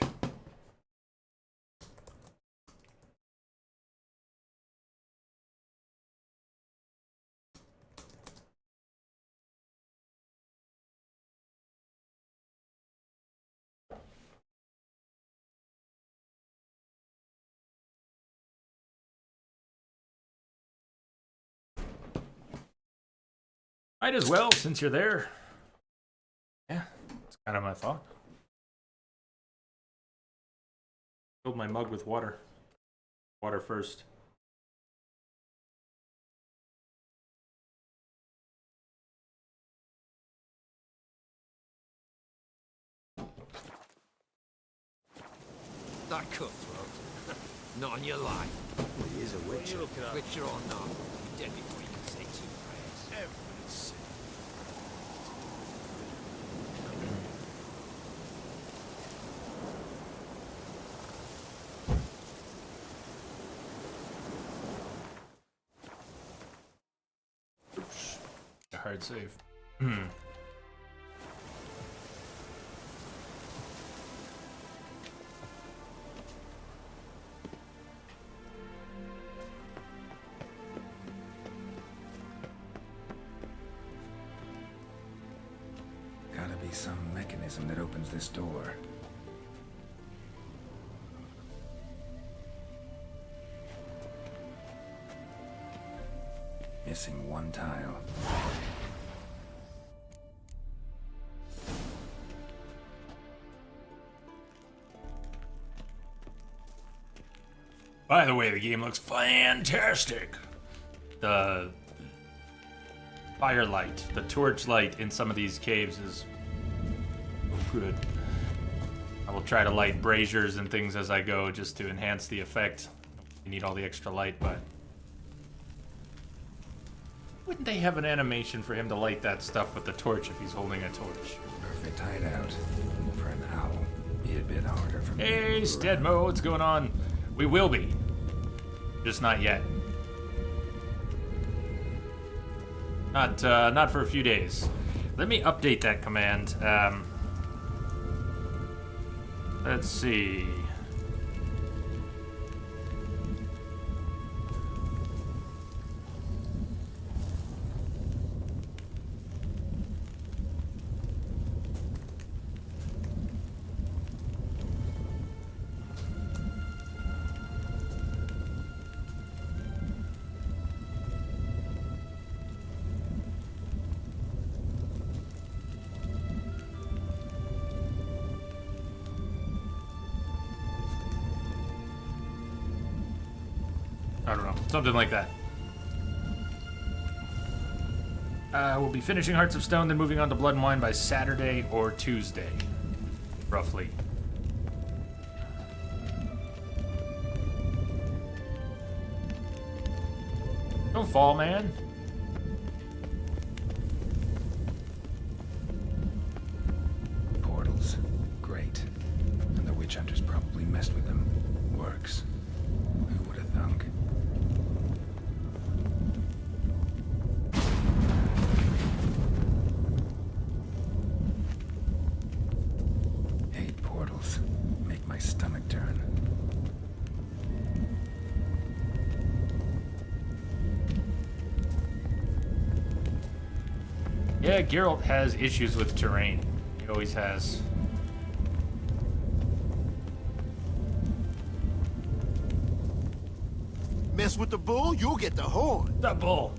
Might as well, since you're there. Yeah, that's kind of my thought. Filled my mug with water. Water first. That cutthroat. Not on your life. Well, he is a witcher. Witcher or not, you're dead before you can say two prayers. Every sin. A hard save. Gotta be some mechanism that opens this door. Missing one tile. By the way, the game looks fantastic. The firelight, the torchlight in some of these caves is good. I will try to light braziers and things as I go just to enhance the effect. You need all the extra light, but wouldn't they have an animation for him to light that stuff with the torch if he's holding a torch? Perfect hideout. For an owl. Be a bit harder for me. Hey, Steadmo, what's going on? We will be. Just not yet. Not for a few days. Let me update that command. Let's see. I don't know. Something like that. We'll be finishing Hearts of Stone, then moving on to Blood and Wine by Saturday or Tuesday. Roughly. Don't fall, man. Portals. Great. And the witch hunters probably messed with them. Works. Who would have thunk? Hate portals. Make my stomach turn. Yeah, Geralt has issues with terrain. He always has. Mess with the bull, you'll get the horn. The bull.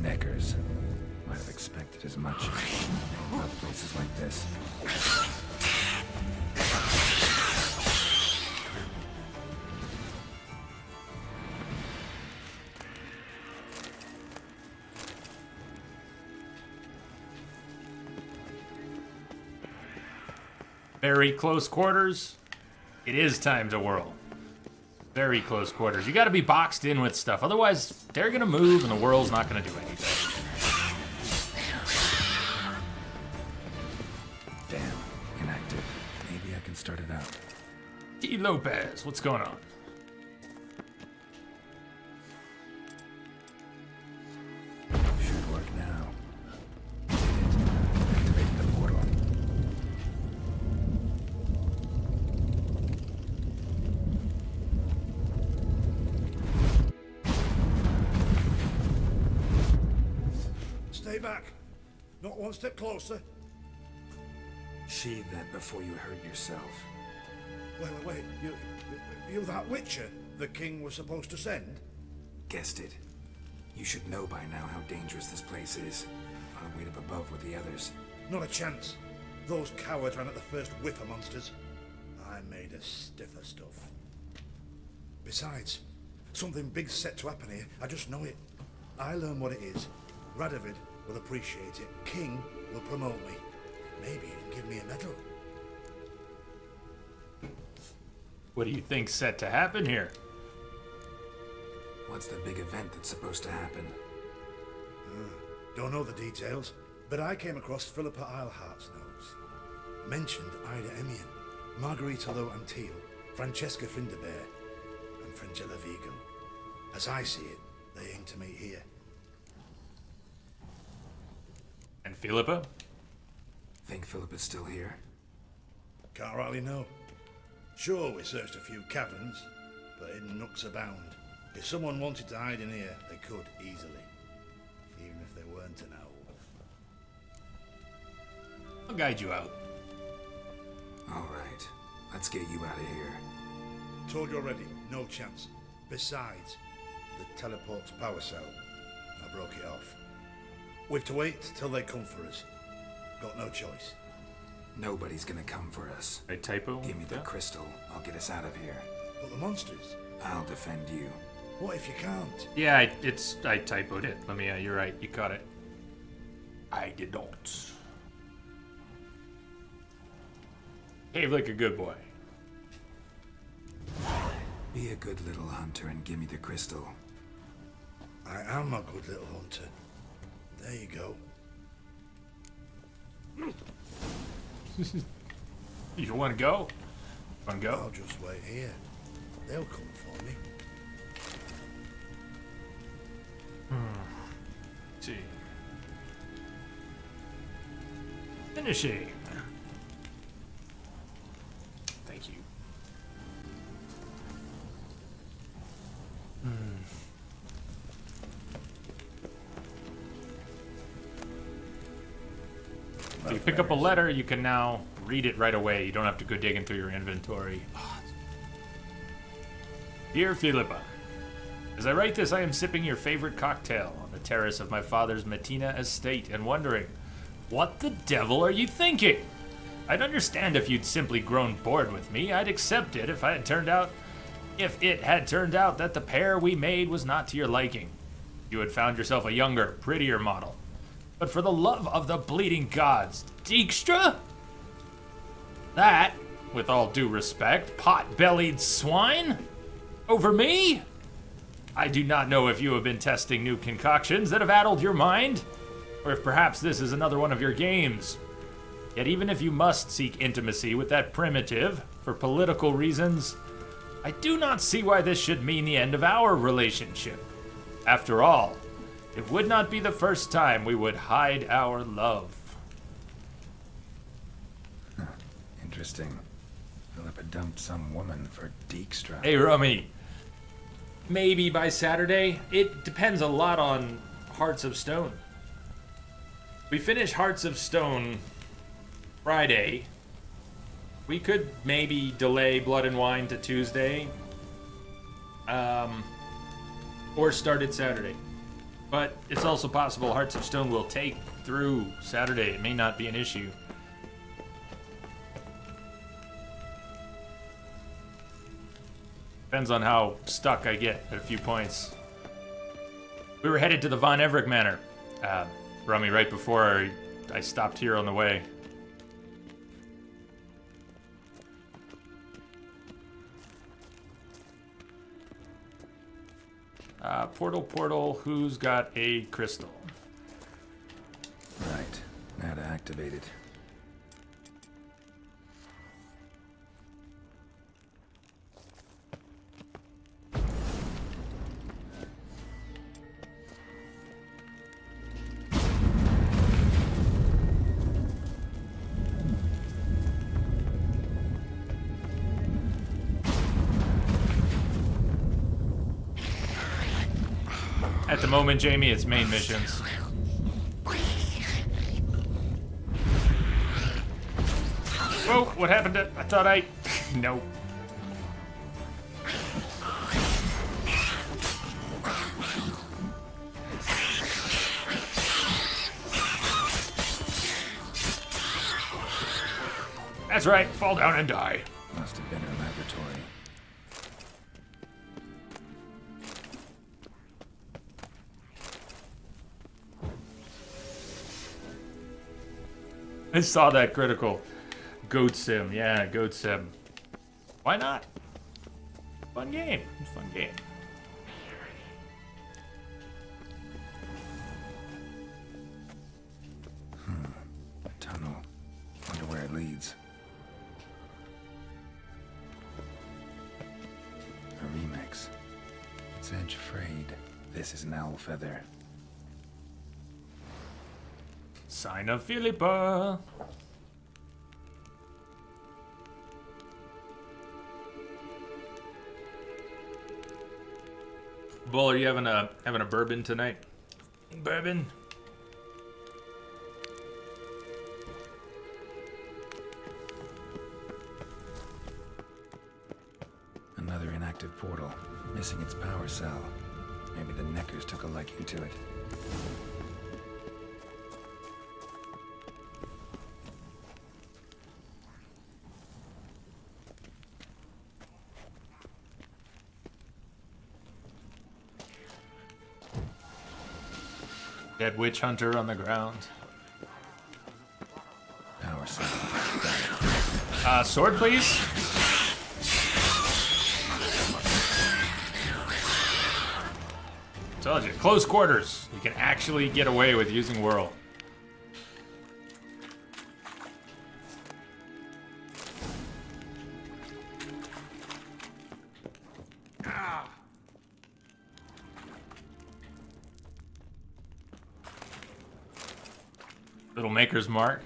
Neckers. Might have expected as much. Love places like this. Very close quarters. It is time to whirl. Very close quarters. You gotta be boxed in with stuff. Otherwise, they're gonna move and the whirl's not gonna do anything. Damn, inactive. Maybe I can start it out. T. Lopez, what's going on? Should work now. Did it. Activate the portal. Stay back. Not one step closer. Sheathe that before you hurt yourself. Wait. You that Witcher the king was supposed to send? Guessed it. You should know by now how dangerous this place is. I'll wait up above with the others. Not a chance. Those cowards ran at the first whiff of monsters. I made a stiffer stuff. Besides, something big's set to happen here. I just know it. I learn what it is. Radovid will appreciate it. King will promote me. Maybe even give me a medal. What do you think's set to happen here? What's the big event that's supposed to happen? Don't know the details, but I came across Philippa Eilhart's notes. Mentioned Ida Emian, Margarita Lo Antil, Francesca Finderbear, and Frangella Vigo. As I see it, they aim to meet here. And Philippa? Think Philippa's still here? Can't rightly know. Sure, we searched a few caverns, but hidden nooks abound. If someone wanted to hide in here, they could easily. Even if they weren't an owl. I'll guide you out. All right. Let's get you out of here. Told you already, no chance. Besides, the teleport's power cell. I broke it off. We've to wait till they come for us. Got no choice. Nobody's gonna come for us. A typo? Give me the crystal. I'll get us out of here. But the monsters? I'll defend you. What if you can't? Yeah, I typoed it. Let me, you're right. You caught it. I did not. Behave like a good boy. Be a good little hunter and give me the crystal. I am a good little hunter. There you go. You don't want to go? Want to go? I'll just wait here. They'll come for me. Let's see. Finishing. Thank you. If you pick up a letter, you can now read it right away. You don't have to go digging through your inventory. Dear Philippa, as I write this, I am sipping your favorite cocktail on the terrace of my father's Matina estate and wondering, what the devil are you thinking? I'd understand if you'd simply grown bored with me. I'd accept it if I had turned out if it had turned out that the pair we made was not to your liking. You had found yourself a younger, prettier model. But for the love of the bleeding gods, Dijkstra? That, with all due respect, pot-bellied swine? Over me? I do not know if you have been testing new concoctions that have addled your mind, or if perhaps this is another one of your games. Yet even if you must seek intimacy with that primitive, for political reasons, I do not see why this should mean the end of our relationship. After all, it would not be the first time we would hide our love. Interesting. Philippa dumped some woman for Dijkstra. Hey, Rummy. Maybe by Saturday. It depends a lot on Hearts of Stone. We finish Hearts of Stone Friday. We could maybe delay Blood and Wine to Tuesday. Or start it Saturday. But it's also possible Hearts of Stone will take through Saturday. It may not be an issue. Depends on how stuck I get at a few points. We were headed to the Von Everett Manor, Rummy, right before I stopped here on the way. Portal, who's got a crystal? Right. Now to activate it. At the moment, Jamie, it's main missions. Whoa, what happened to... I thought I... Nope. That's right, fall down and die. Must have been her laboratory. I saw that critical. Goat Sim, yeah, Goat Sim. Why not? Fun game. It's a fun game. A tunnel. Wonder where it leads. A remix. It's edge frayed. This is an owl feather. Sign of Philippa. Bull, are you having a bourbon tonight? Bourbon. Another inactive portal, missing its power cell. Maybe the Neckers took a liking to it. Dead witch hunter on the ground. Power cell. Sword, please. Told you, close quarters. You can actually get away with using Whirl. Little Maker's Mark.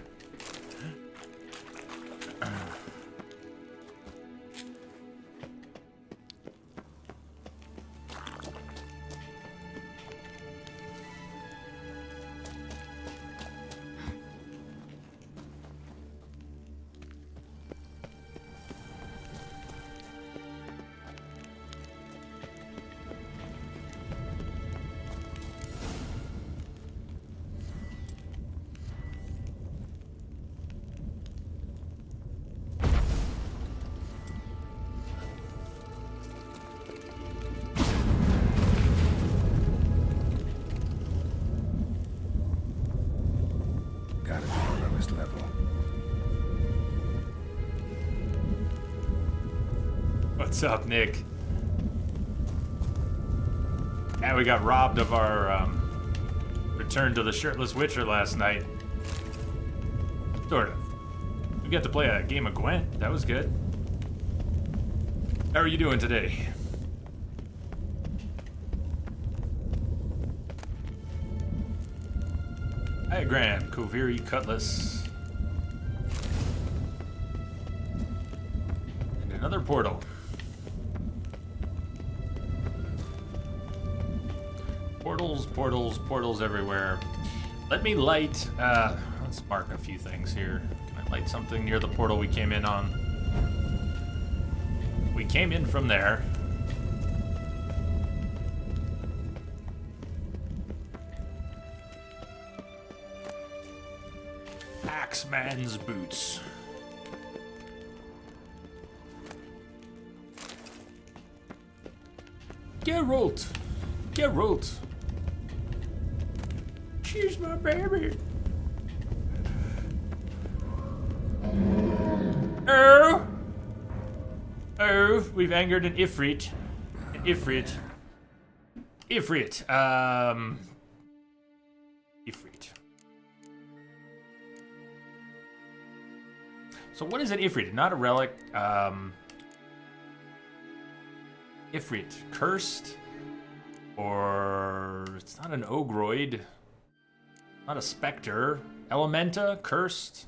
What's up, Nick? Yeah, we got robbed of our return to the Shirtless Witcher last night. Sort of. We got to play a game of Gwent. That was good. How are you doing today? Diagram, Koviri Cutlass. And another portal. Portals, portals, portals everywhere. Let me light, let's mark a few things here. Can I light something near the portal we came in on? We came in from there. Axeman's boots. Geralt! Geralt! She's my baby! Oh! Oh, we've angered an Ifrit. An Ifrit. Ifrit. Ifrit. So what is an Ifrit? Not a relic. Ifrit. Cursed? Or it's not an Ogroid. Not a Spectre. Elementa? Cursed?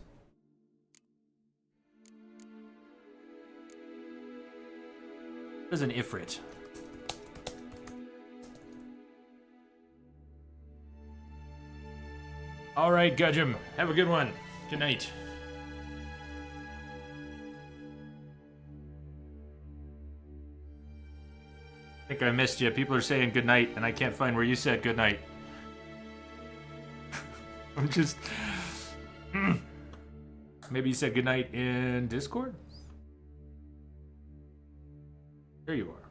What is an Ifrit? Alright, Gudgeon. Have a good one. Good night. I think I missed you. People are saying good night, and I can't find where you said good night. I'm just... Maybe you said good night in Discord? There you are.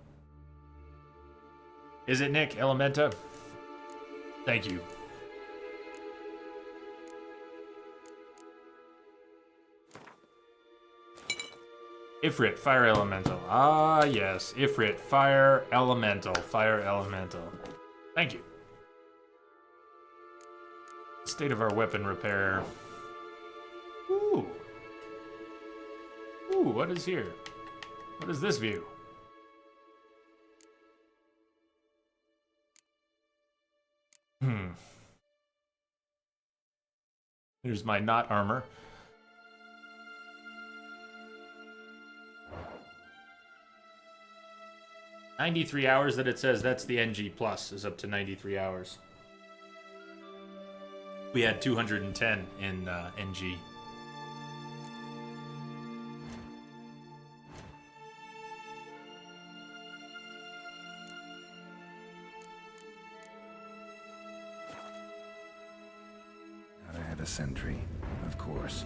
Is it Nick Elementa? Thank you. Ifrit, Fire Elemental. Ah, yes. Ifrit, Fire Elemental. Fire Elemental. Thank you. State of our weapon repair. Ooh. Ooh, what is here? What is this view? Here's my not armor. $93 hours that it says, that's the NG Plus, is up to 93 hours. We had 210 in NG. Gotta have a sentry, of course.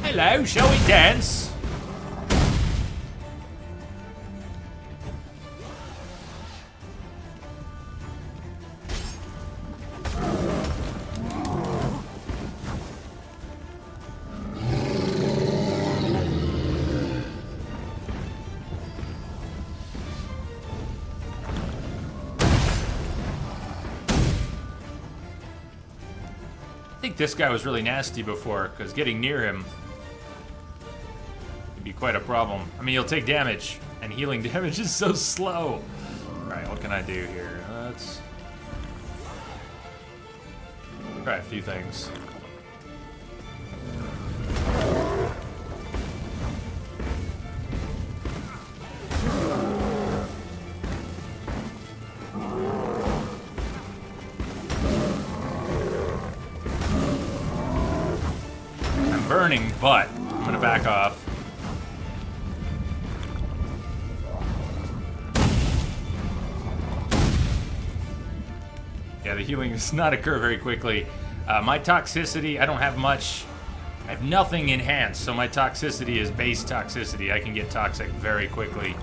Hello, shall we dance? I think this guy was really nasty before, because getting near him be quite a problem. I mean, you'll take damage, and healing damage is so slow. Alright, what can I do here? Let's try a few things. I'm burning, but I'm gonna back off. Yeah, the healing does not occur very quickly. My toxicity, I don't have much. I have nothing enhanced, so my toxicity is base toxicity. I can get toxic very quickly.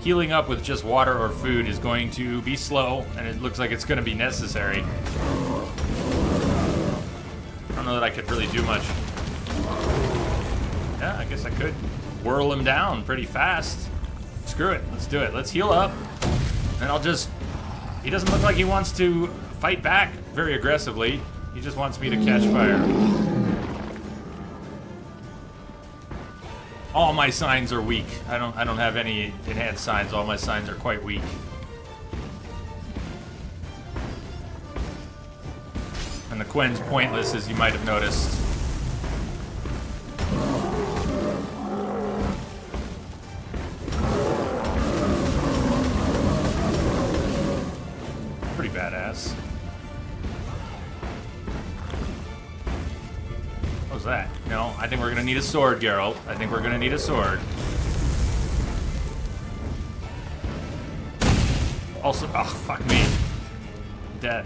healing up with just water or food is going to be slow, and it looks like it's going to be necessary. I don't know that I could really do much. Yeah, I guess I could whirl him down pretty fast. Screw it, let's do it. Let's heal up, and I'll just... He doesn't look like he wants to fight back very aggressively. He just wants me to catch fire. All my signs are weak. I don't have any enhanced signs. All my signs are quite weak. And the Quen's pointless, as you might have noticed. Pretty badass. What was that? No, I think we're gonna need a sword, Geralt. I think we're gonna need a sword. Also, oh, fuck me. Dead.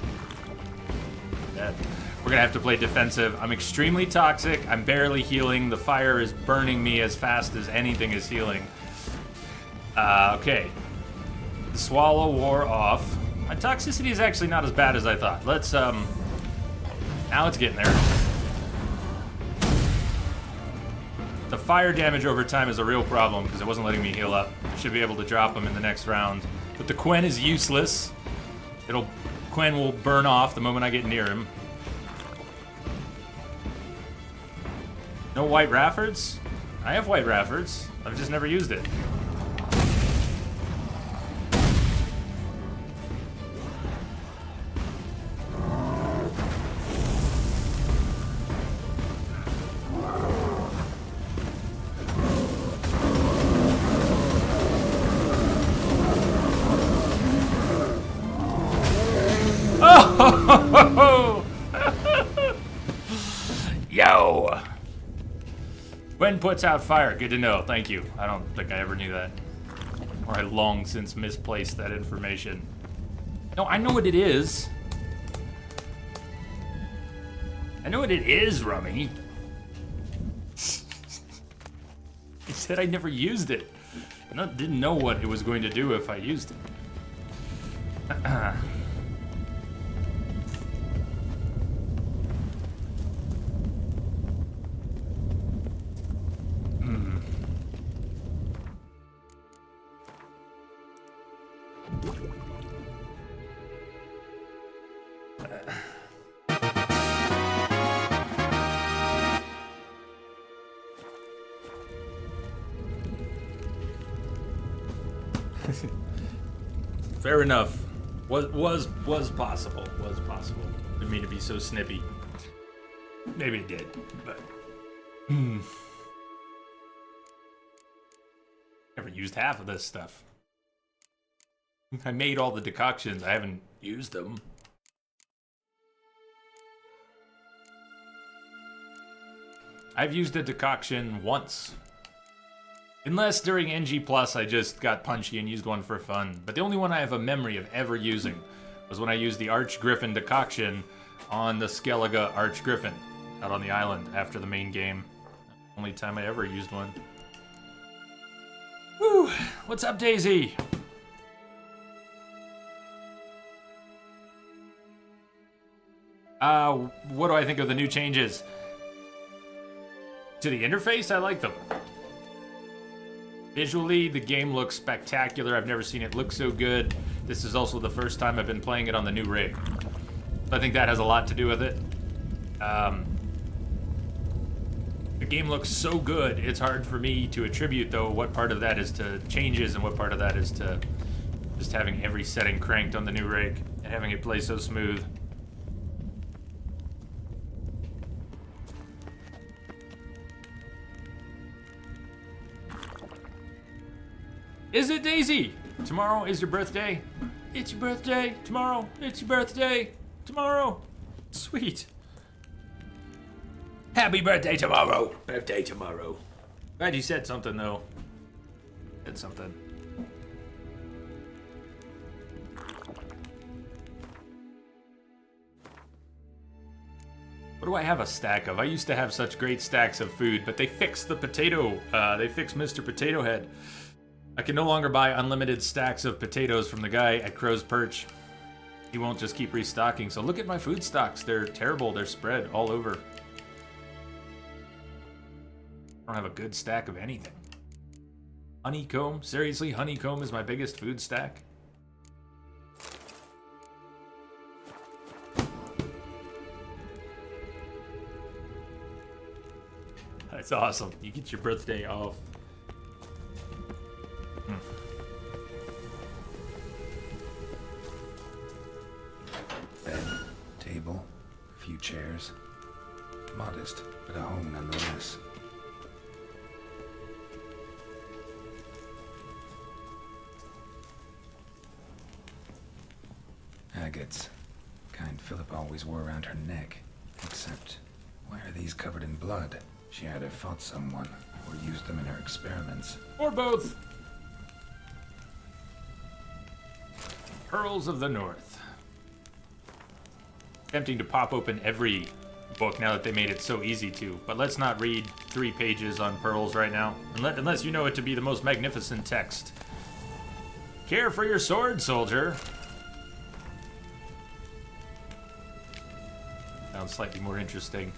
Dead. We're gonna have to play defensive. I'm extremely toxic. I'm barely healing. The fire is burning me as fast as anything is healing. Okay. The swallow wore off. My toxicity is actually not as bad as I thought. Let's, now it's getting there. The fire damage over time is a real problem because it wasn't letting me heal up. Should be able to drop him in the next round. But the Quen is useless. Quen will burn off the moment I get near him. No white Raffords? I have white Raffords. I've just never used it. Yo! When puts out fire. Good to know. Thank you. I don't think I ever knew that. Or I long since misplaced that information. No, I know what it is. I know what it is, Rummy. He said I never used it. I didn't know what it was going to do if I used it. Fair enough. Was possible. Was possible. Didn't mean to be so snippy. Maybe it did, but never used half of this stuff. I made all the decoctions. I haven't used them. I've used a decoction once. Unless during NG Plus I just got punchy and used one for fun. But the only one I have a memory of ever using was when I used the Archgriffin decoction on the Skellige Archgriffin out on the island after the main game. Only time I ever used one. Woo! What's up, Daisy? What do I think of the new changes? To the interface, I like them. Visually, the game looks spectacular. I've never seen it look so good. This is also the first time I've been playing it on the new rig. I think that has a lot to do with it. The game looks so good, it's hard for me to attribute, though, what part of that is to changes and what part of that is to just having every setting cranked on the new rig and having it play so smooth. Is it, Daisy? Tomorrow is your birthday? It's your birthday. Tomorrow. It's your birthday. Tomorrow. Sweet. Happy birthday tomorrow. Birthday tomorrow. Glad you said something, though. Said something. What do I have a stack of? I used to have such great stacks of food, but they fixed the potato. They fixed Mr. Potato Head. I can no longer buy unlimited stacks of potatoes from the guy at Crow's Perch. He won't just keep restocking. So look at my food stocks. They're terrible. They're spread all over. I don't have a good stack of anything. Honeycomb? Seriously, honeycomb is my biggest food stack? That's awesome. You get your birthday off. Bed, table, a few chairs. Modest, but a home nonetheless. Agates. Kind Philip always wore around her neck. Except, why are these covered in blood? She either fought someone, or used them in her experiments. Or both. Pearls of the North. Tempting to pop open every book now that they made it so easy to, but let's not read 3 pages on pearls right now, unless you know it to be the most magnificent text. Care for your sword, soldier. Sounds slightly more interesting.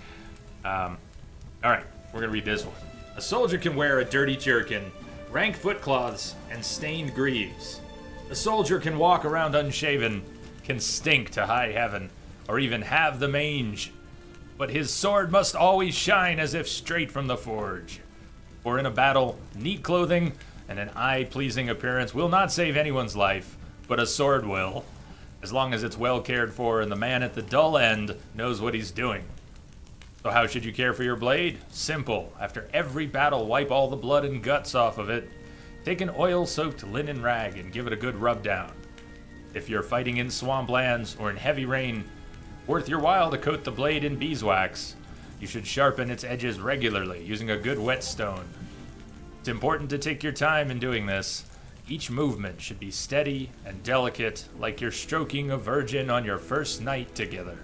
Alright, we're gonna read this one. A soldier can wear a dirty jerkin, rank footcloths, and stained greaves. A soldier can walk around unshaven, can stink to high heaven, or even have the mange. But his sword must always shine as if straight from the forge. For in a battle, neat clothing and an eye-pleasing appearance will not save anyone's life, but a sword will, as long as it's well cared for and the man at the dull end knows what he's doing. So how should you care for your blade? Simple. After every battle, wipe all the blood and guts off of it. Take an oil-soaked linen rag and give it a good rub down. If you're fighting in swamplands or in heavy rain, worth your while to coat the blade in beeswax. You should sharpen its edges regularly using a good whetstone. It's important to take your time in doing this. Each movement should be steady and delicate, like you're stroking a virgin on your first night together.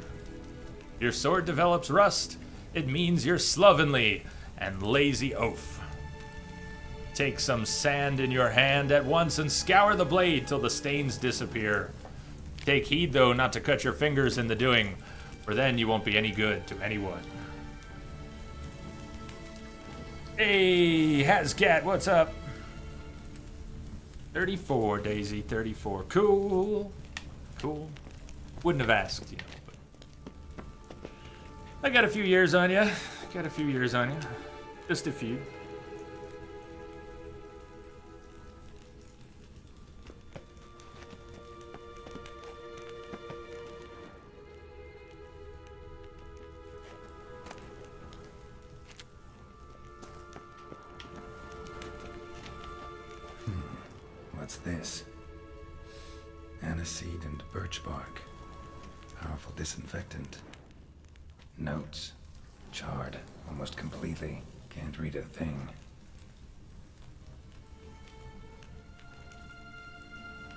If your sword develops rust, it means you're slovenly and lazy oaf. Take some sand in your hand at once and scour the blade till the stains disappear. Take heed, though, not to cut your fingers in the doing, for then you won't be any good to anyone. Hey, Hazcat, what's up? 34, Daisy, 34. Cool. Cool. Wouldn't have asked, you know. But I got a few years on you. Got a few years on you. Just a few. What's this? Aniseed and birch bark. Powerful disinfectant. Notes. Charred, almost completely. Can't read a thing.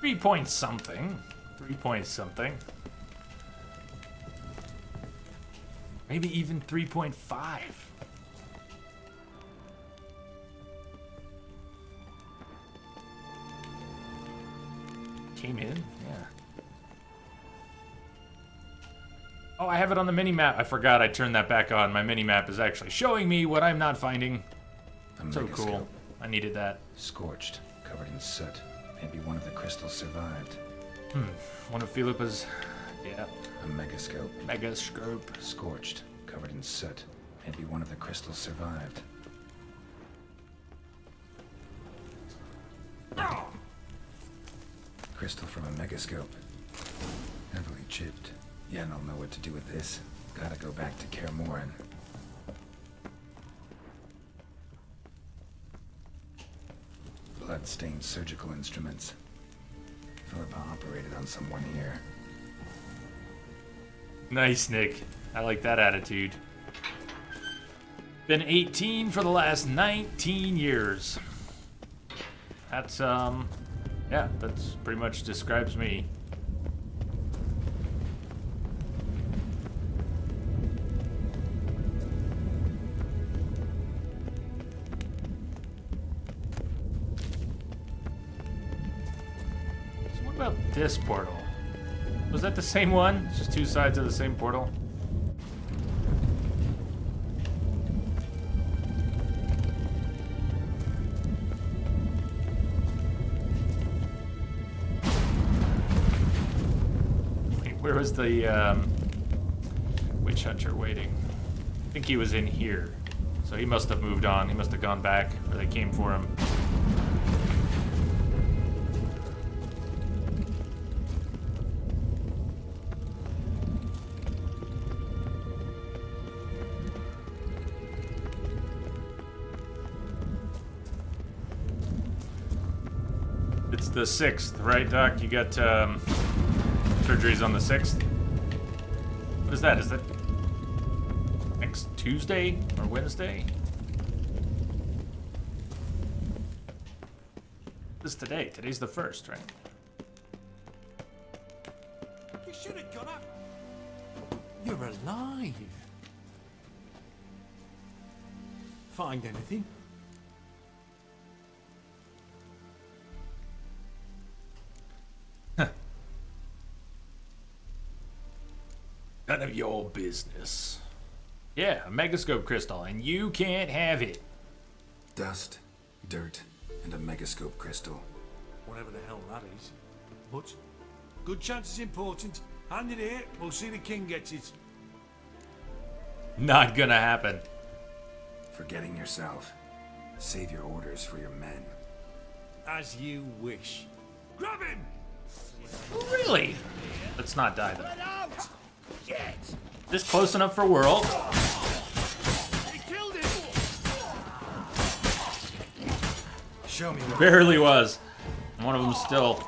3 point something. 3 point something. Maybe even 3.5. Came in, yeah. Oh, I have it on the mini-map. I forgot I turned that back on. My mini-map is actually showing me what I'm not finding. So cool. I needed that. Scorched, covered in soot. Maybe one of the crystals survived. One of Philippa's... yeah. A megascope. Megascope. Scorched, covered in soot. Maybe one of the crystals survived. Crystal from a megascope. Heavily chipped. Yeah, I don't know what to do with this. Gotta go back to Kaer Morhen. Blood-stained surgical instruments. Philippa operated on someone here. Nice, Nick. I like that attitude. Been 18 for the last 19 years. That's, yeah, that's pretty much describes me. Well, this portal. Was that the same one? It's just two sides of the same portal? Wait, where was the witch hunter waiting? I think he was in here. So he must have moved on. He must have gone back, or they came for him. It's the 6th, right, Doc? You got surgeries on the 6th? What is that? Is that next Tuesday or Wednesday? This is today. Today's the 1st, right? You should have gone up. You're alive. Find anything? None of your business. Yeah, a megascope crystal, and you can't have it. Dust, dirt, and a megascope crystal. Whatever the hell that is. But good chance is important. Hand it here, we'll see the king gets it. Not gonna happen. Forgetting yourself. Save your orders for your men. As you wish. Grab him! Really? Let's not die though. Get out! Get! This close enough for World. He killed him! Show me what. Barely was. One of them still.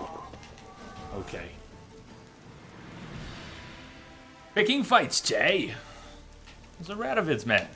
Okay. Picking fights, Jay. It's a Radovid's man.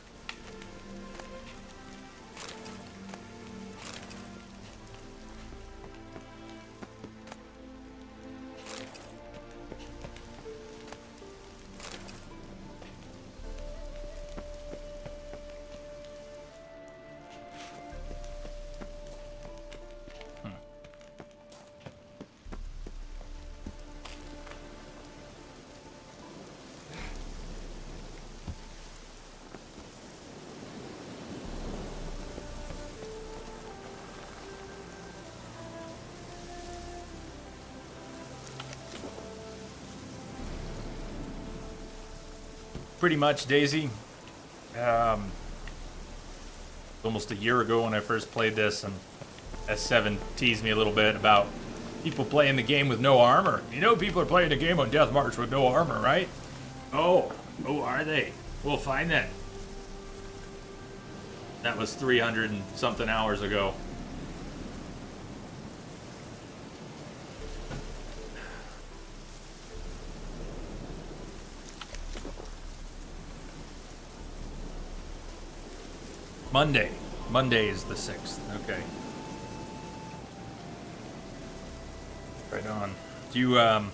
Pretty much, Daisy. Almost a year ago when I first played this, and S7 teased me a little bit about people playing the game with no armor. You know, people are playing the game on Death March with no armor, right? Oh, are they? We'll find that. That was 300 and something hours ago. Monday. Monday is the 6th. Okay. Right on. Do you have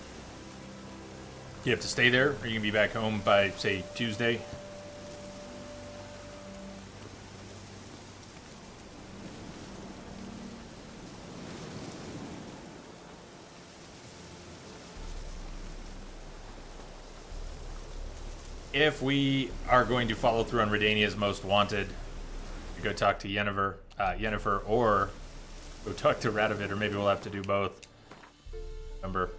to stay there? Or are you gonna be back home by, say, Tuesday? If we are going to follow through on Redania's Most Wanted, go talk to Yennefer, or go talk to Radovid, or maybe we'll have to do both. Remember.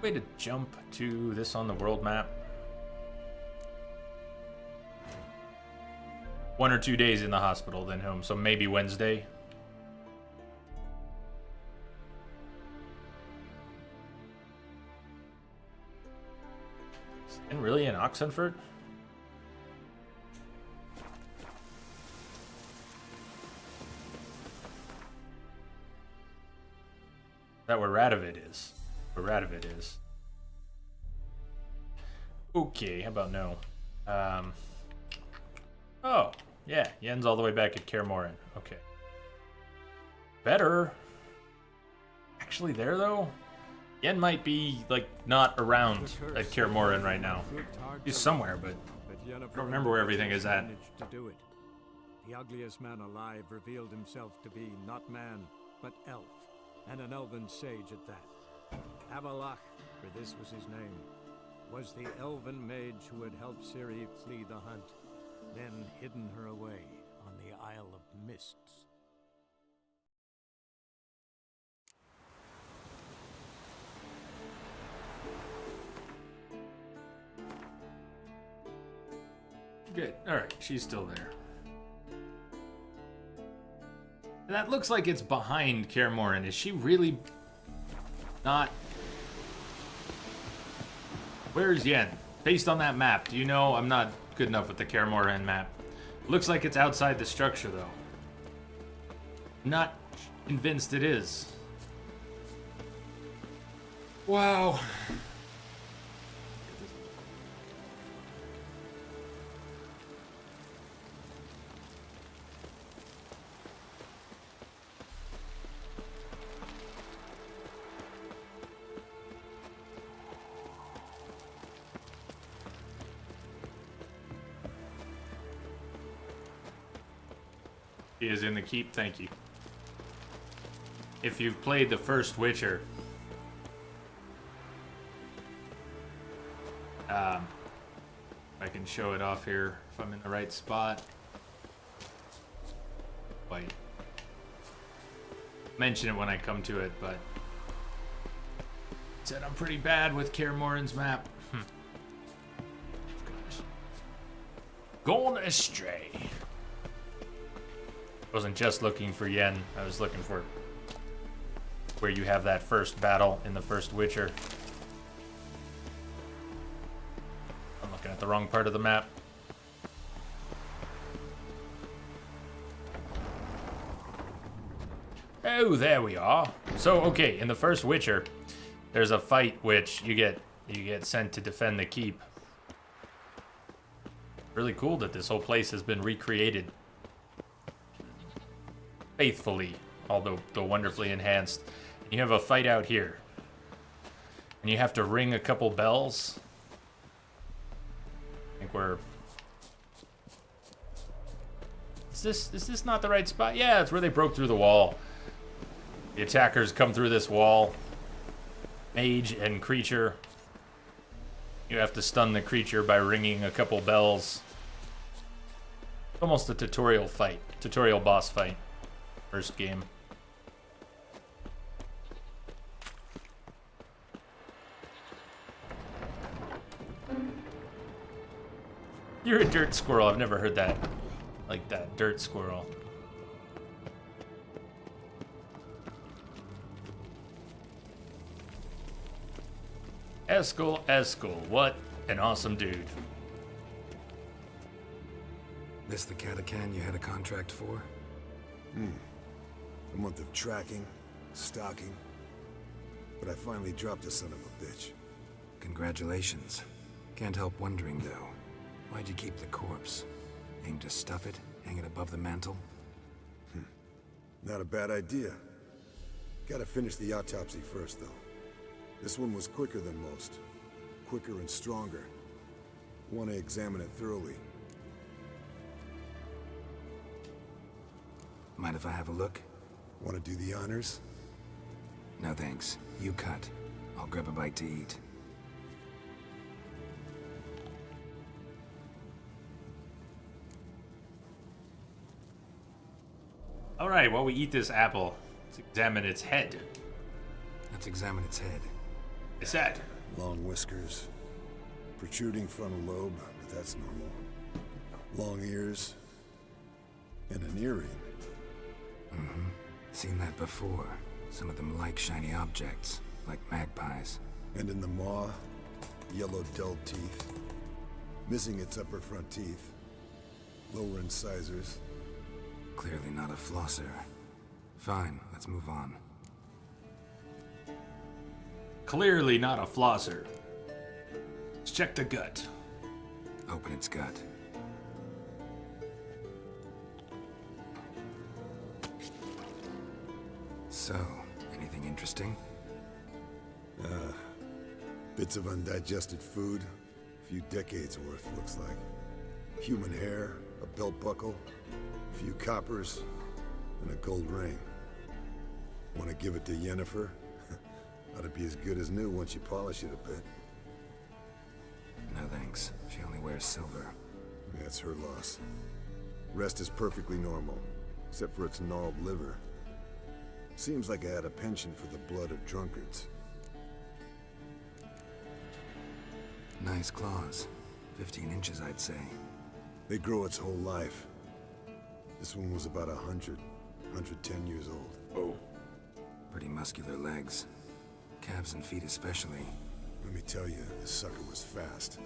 Way to jump to this on the world map. 1 or 2 days in the hospital, then home, so maybe Wednesday. And really in Oxenford? Is that where Radovid is? Where Radovid is. Okay, how about no? Oh, yeah, Yen's all the way back at Kaer Morhen. Okay. Better. Actually there, though? Yen might be, like, not around at Kaer Morhen right now. He's somewhere, but I don't remember where everything is at. The ugliest man alive revealed himself to be not man, but elf, and an elven sage at that. Avalach, for this was his name, was the elven mage who had helped Ciri flee the hunt, then hidden her away on the Isle of Mists. Good. Alright, she's still there. And that looks like it's behind Kaer Morhen. Is she really not... Where's Yen? Based on that map, do you know? I'm not good enough with the Kaer Morhen map. Looks like it's outside the structure, though. Not convinced it is. Wow. He is in the keep, thank you. If you've played the first Witcher, I can show it off here if I'm in the right spot. Wait. Mention it when I come to it, but said I'm pretty bad with Kaer Morhen's map. Gone astray. Wasn't just looking for Yen, I was looking for where you have that first battle in the first Witcher. I'm looking at the wrong part of the map. Oh, there we are. So, okay, in the first Witcher, there's a fight which you get sent to defend the keep. Really cool that this whole place has been recreated faithfully, although wonderfully enhanced. And you have a fight out here, and you have to ring a couple bells. I think we're... Is this not the right spot? Yeah, it's where they broke through the wall. The attackers come through this wall. Mage and creature. You have to stun the creature by ringing a couple bells. Almost a tutorial fight. Tutorial boss fight. First game. You're a dirt squirrel. I've never heard that. Like that. Dirt squirrel. Eskel, what an awesome dude. This the Catacan you had a contract for? A month of tracking, stalking. But I finally dropped the son of a bitch. Congratulations. Can't help wondering, though. Why'd you keep the corpse? Aim to stuff it? Hang it above the mantle? Not a bad idea. Gotta finish the autopsy first, though. This one was quicker than most. Quicker and stronger. Want to examine it thoroughly. Mind if I have a look? Want to do the honors? No thanks. You cut. I'll grab a bite to eat. Alright, while we eat this apple, let's examine its head. Let's examine its head. Its head. Long whiskers. Protruding frontal lobe, but that's normal. Long ears. And an earring. Seen that before. Some of them like shiny objects, like magpies. And in the maw, yellow dull teeth. Missing its upper front teeth. Lower incisors. Clearly not a flosser. Fine, let's move on. Clearly not a flosser. Let's check the gut. Open its gut. So, anything interesting? Bits of undigested food. A few decades worth, looks like. Human hair, a belt buckle, A few coppers and a gold ring. Want to give it to Yennefer? Ought to be as good as new once you polish it a bit. No thanks. She only wears silver. That's her loss. Rest is perfectly normal, except for its gnarled liver. Seems like I had a penchant for the blood of drunkards. Nice claws. 15 inches, I'd say. They grow its whole life. This one was about 110 years old. Oh. Pretty muscular legs. Calves and feet especially. Let me tell you, this sucker was fast.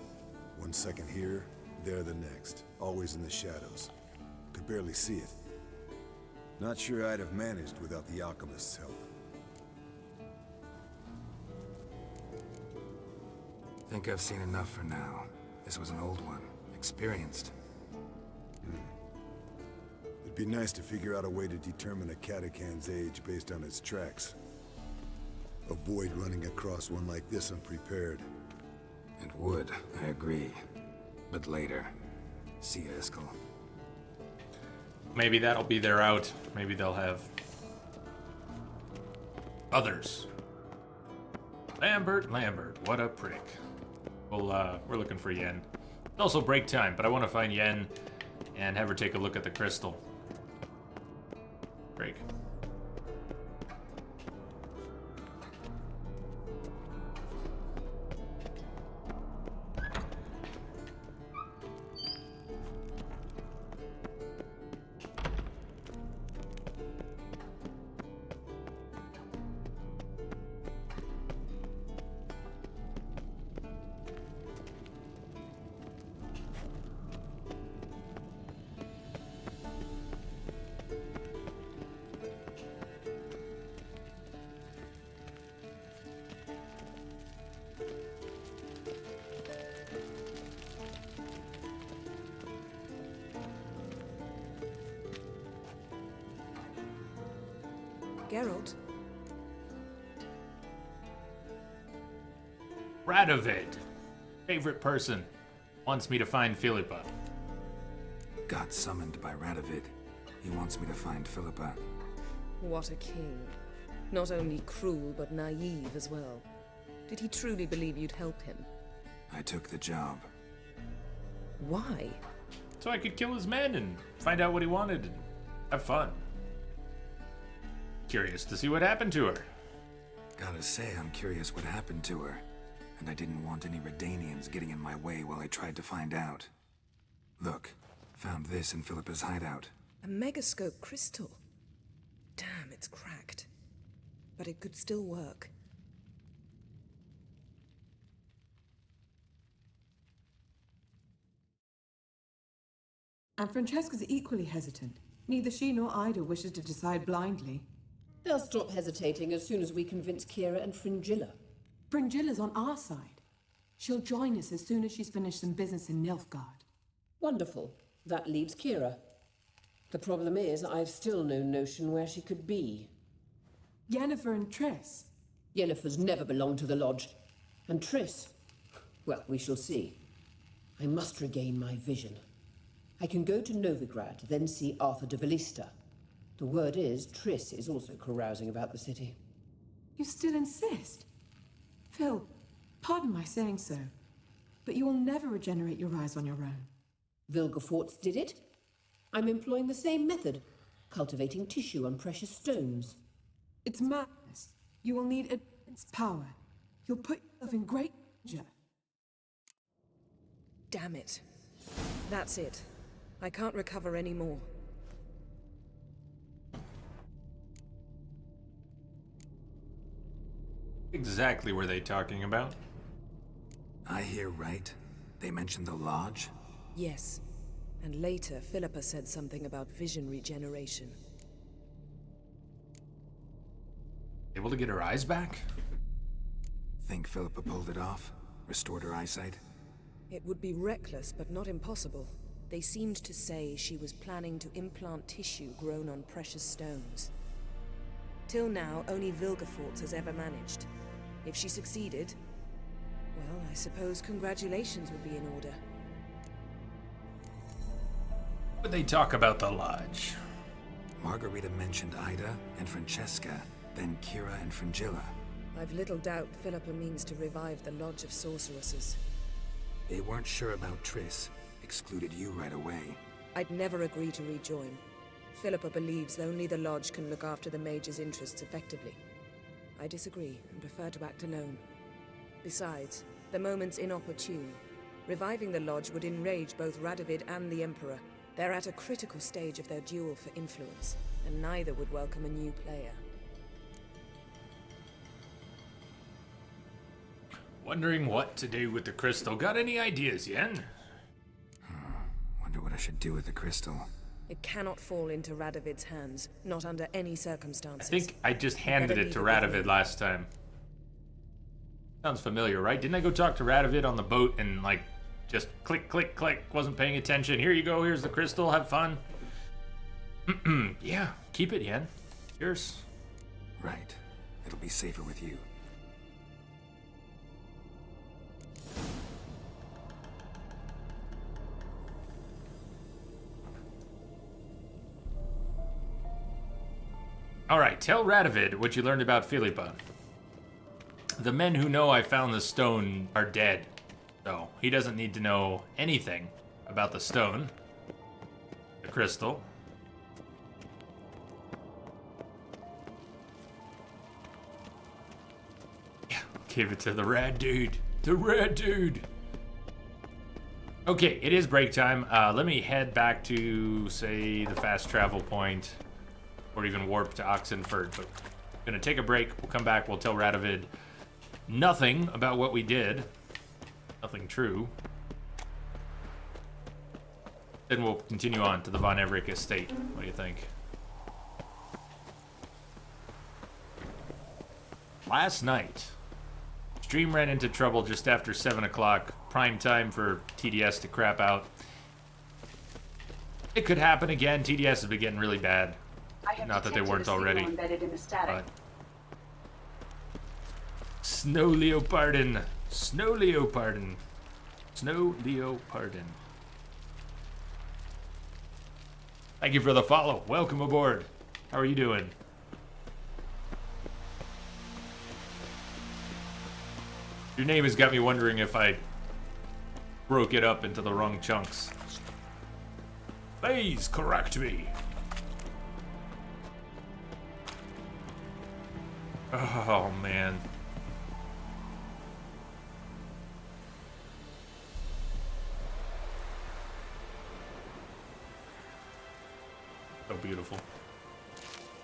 1 second here, there the next. Always in the shadows. Could barely see it. Not sure I'd have managed without the alchemist's help. Think I've seen enough for now. This was an old one. Experienced. It'd be nice to figure out a way to determine a Katakan's age based on its tracks. Avoid running across one like this unprepared. It would, I agree. But later. See ya, Eskel. Maybe that'll be their out. Maybe they'll have others. Lambert, what a prick. Well, we're looking for Yen. It's also break time, but I want to find Yen and have her take a look at the crystal. Break. Geralt? Radovid, favorite person, wants me to find Philippa. Got summoned by Radovid. He wants me to find Philippa. What a king. Not only cruel, but naive as well. Did he truly believe you'd help him? I took the job. Why? So I could kill his men and find out what he wanted and have fun. Curious to see what happened to her. Gotta say, I'm curious what happened to her. And I didn't want any Redanians getting in my way while I tried to find out. Look, found this in Philippa's hideout. A megascope crystal. Damn, it's cracked. But it could still work. And Francesca's equally hesitant. Neither she nor Ida wishes to decide blindly. They'll stop hesitating as soon as we convince Kira and Fringilla. Fringilla's on our side. She'll join us as soon as she's finished some business in Nilfgaard. Wonderful. That leaves Kira. The problem is, I've still no notion where she could be. Yennefer and Triss. Yennefer's never belonged to the Lodge. And Triss? Well, we shall see. I must regain my vision. I can go to Novigrad, then see Arthur de Valista. The word is, Triss is also carousing about the city. You still insist? Phil, pardon my saying so, but you will never regenerate your eyes on your own. Vilgefortz did it. I'm employing the same method, cultivating tissue on precious stones. It's madness. You will need immense power. You'll put yourself in great danger. Damn it. That's it. I can't recover any more. Exactly were they talking about? I hear right. They mentioned the Lodge? Yes. And later, Philippa said something about vision regeneration. Able to get her eyes back? Think Philippa pulled it off? Restored her eyesight? It would be reckless, but not impossible. They seemed to say she was planning to implant tissue grown on precious stones. Till now, only Vilgefortz has ever managed. If she succeeded, well, I suppose congratulations would be in order. But they talk about the lodge. Margarita mentioned Ida and Francesca, then Kira and Fringilla. I've little doubt Philippa means to revive the Lodge of Sorceresses. They weren't sure about Triss, excluded you right away. I'd never agree to rejoin. Philippa believes only the Lodge can look after the Mage's interests effectively. I disagree and prefer to act alone. Besides, the moment's inopportune. Reviving the Lodge would enrage both Radovid and the Emperor. They're at a critical stage of their duel for influence, and neither would welcome a new player. Wondering what to do with the crystal. Got any ideas, Yen? Wonder what I should do with the crystal. It cannot fall into Radovid's hands, not under any circumstances. I think I just handed it to Radovid last time. Sounds familiar, right? Didn't I go talk to Radovid on the boat and, like, just click, click, click, wasn't paying attention. Here you go, here's the crystal, have fun. Yeah, keep it, Yen. Cheers. Right. It'll be safer with you. Alright, tell Radovid what you learned about Philippa. The men who know I found the stone are dead. So, he doesn't need to know anything about the stone. The crystal. Yeah, give it to the rad dude. The rad dude! Okay, it is break time. Let me head back to, say, the fast travel point. Or even warp to Oxenford. But I'm gonna take a break. We'll come back. We'll tell Radovid nothing about what we did. Nothing true. Then we'll continue on to the Von Everett estate. What do you think? Last night, stream ran into trouble just after 7 o'clock. Prime time for TDS to crap out. It could happen again. TDS has been getting really bad. Not that they weren't already. But Snow Leopardin. Snow Leopardin. Snow Leopardin. Thank you for the follow. Welcome aboard. How are you doing? Your name has got me wondering if I broke it up into the wrong chunks. Please correct me. Oh, man. So beautiful.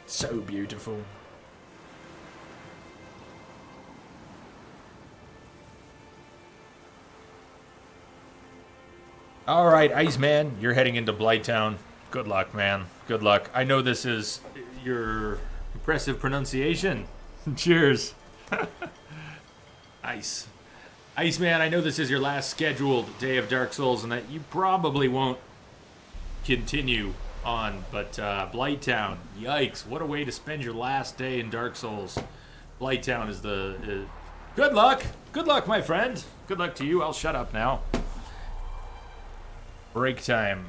So beautiful. All right, Iceman, you're heading into Blighttown. Good luck, man. Good luck. I know this is your impressive pronunciation. Cheers. Ice. Iceman, I know this is your last scheduled day of Dark Souls and that you probably won't continue on, but Blighttown, yikes, what a way to spend your last day in Dark Souls. Blighttown is the... Good luck! Good luck, my friend! Good luck to you, I'll shut up now. Break time.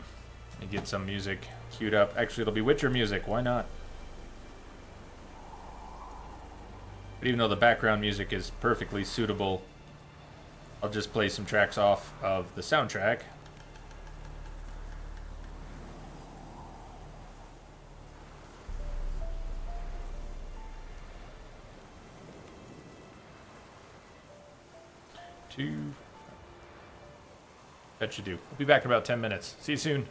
Let me get some music queued up. Actually, it'll be Witcher music, why not? But even though the background music is perfectly suitable, I'll just play some tracks off of the soundtrack. That should do. We'll be back in about 10 minutes. See you soon.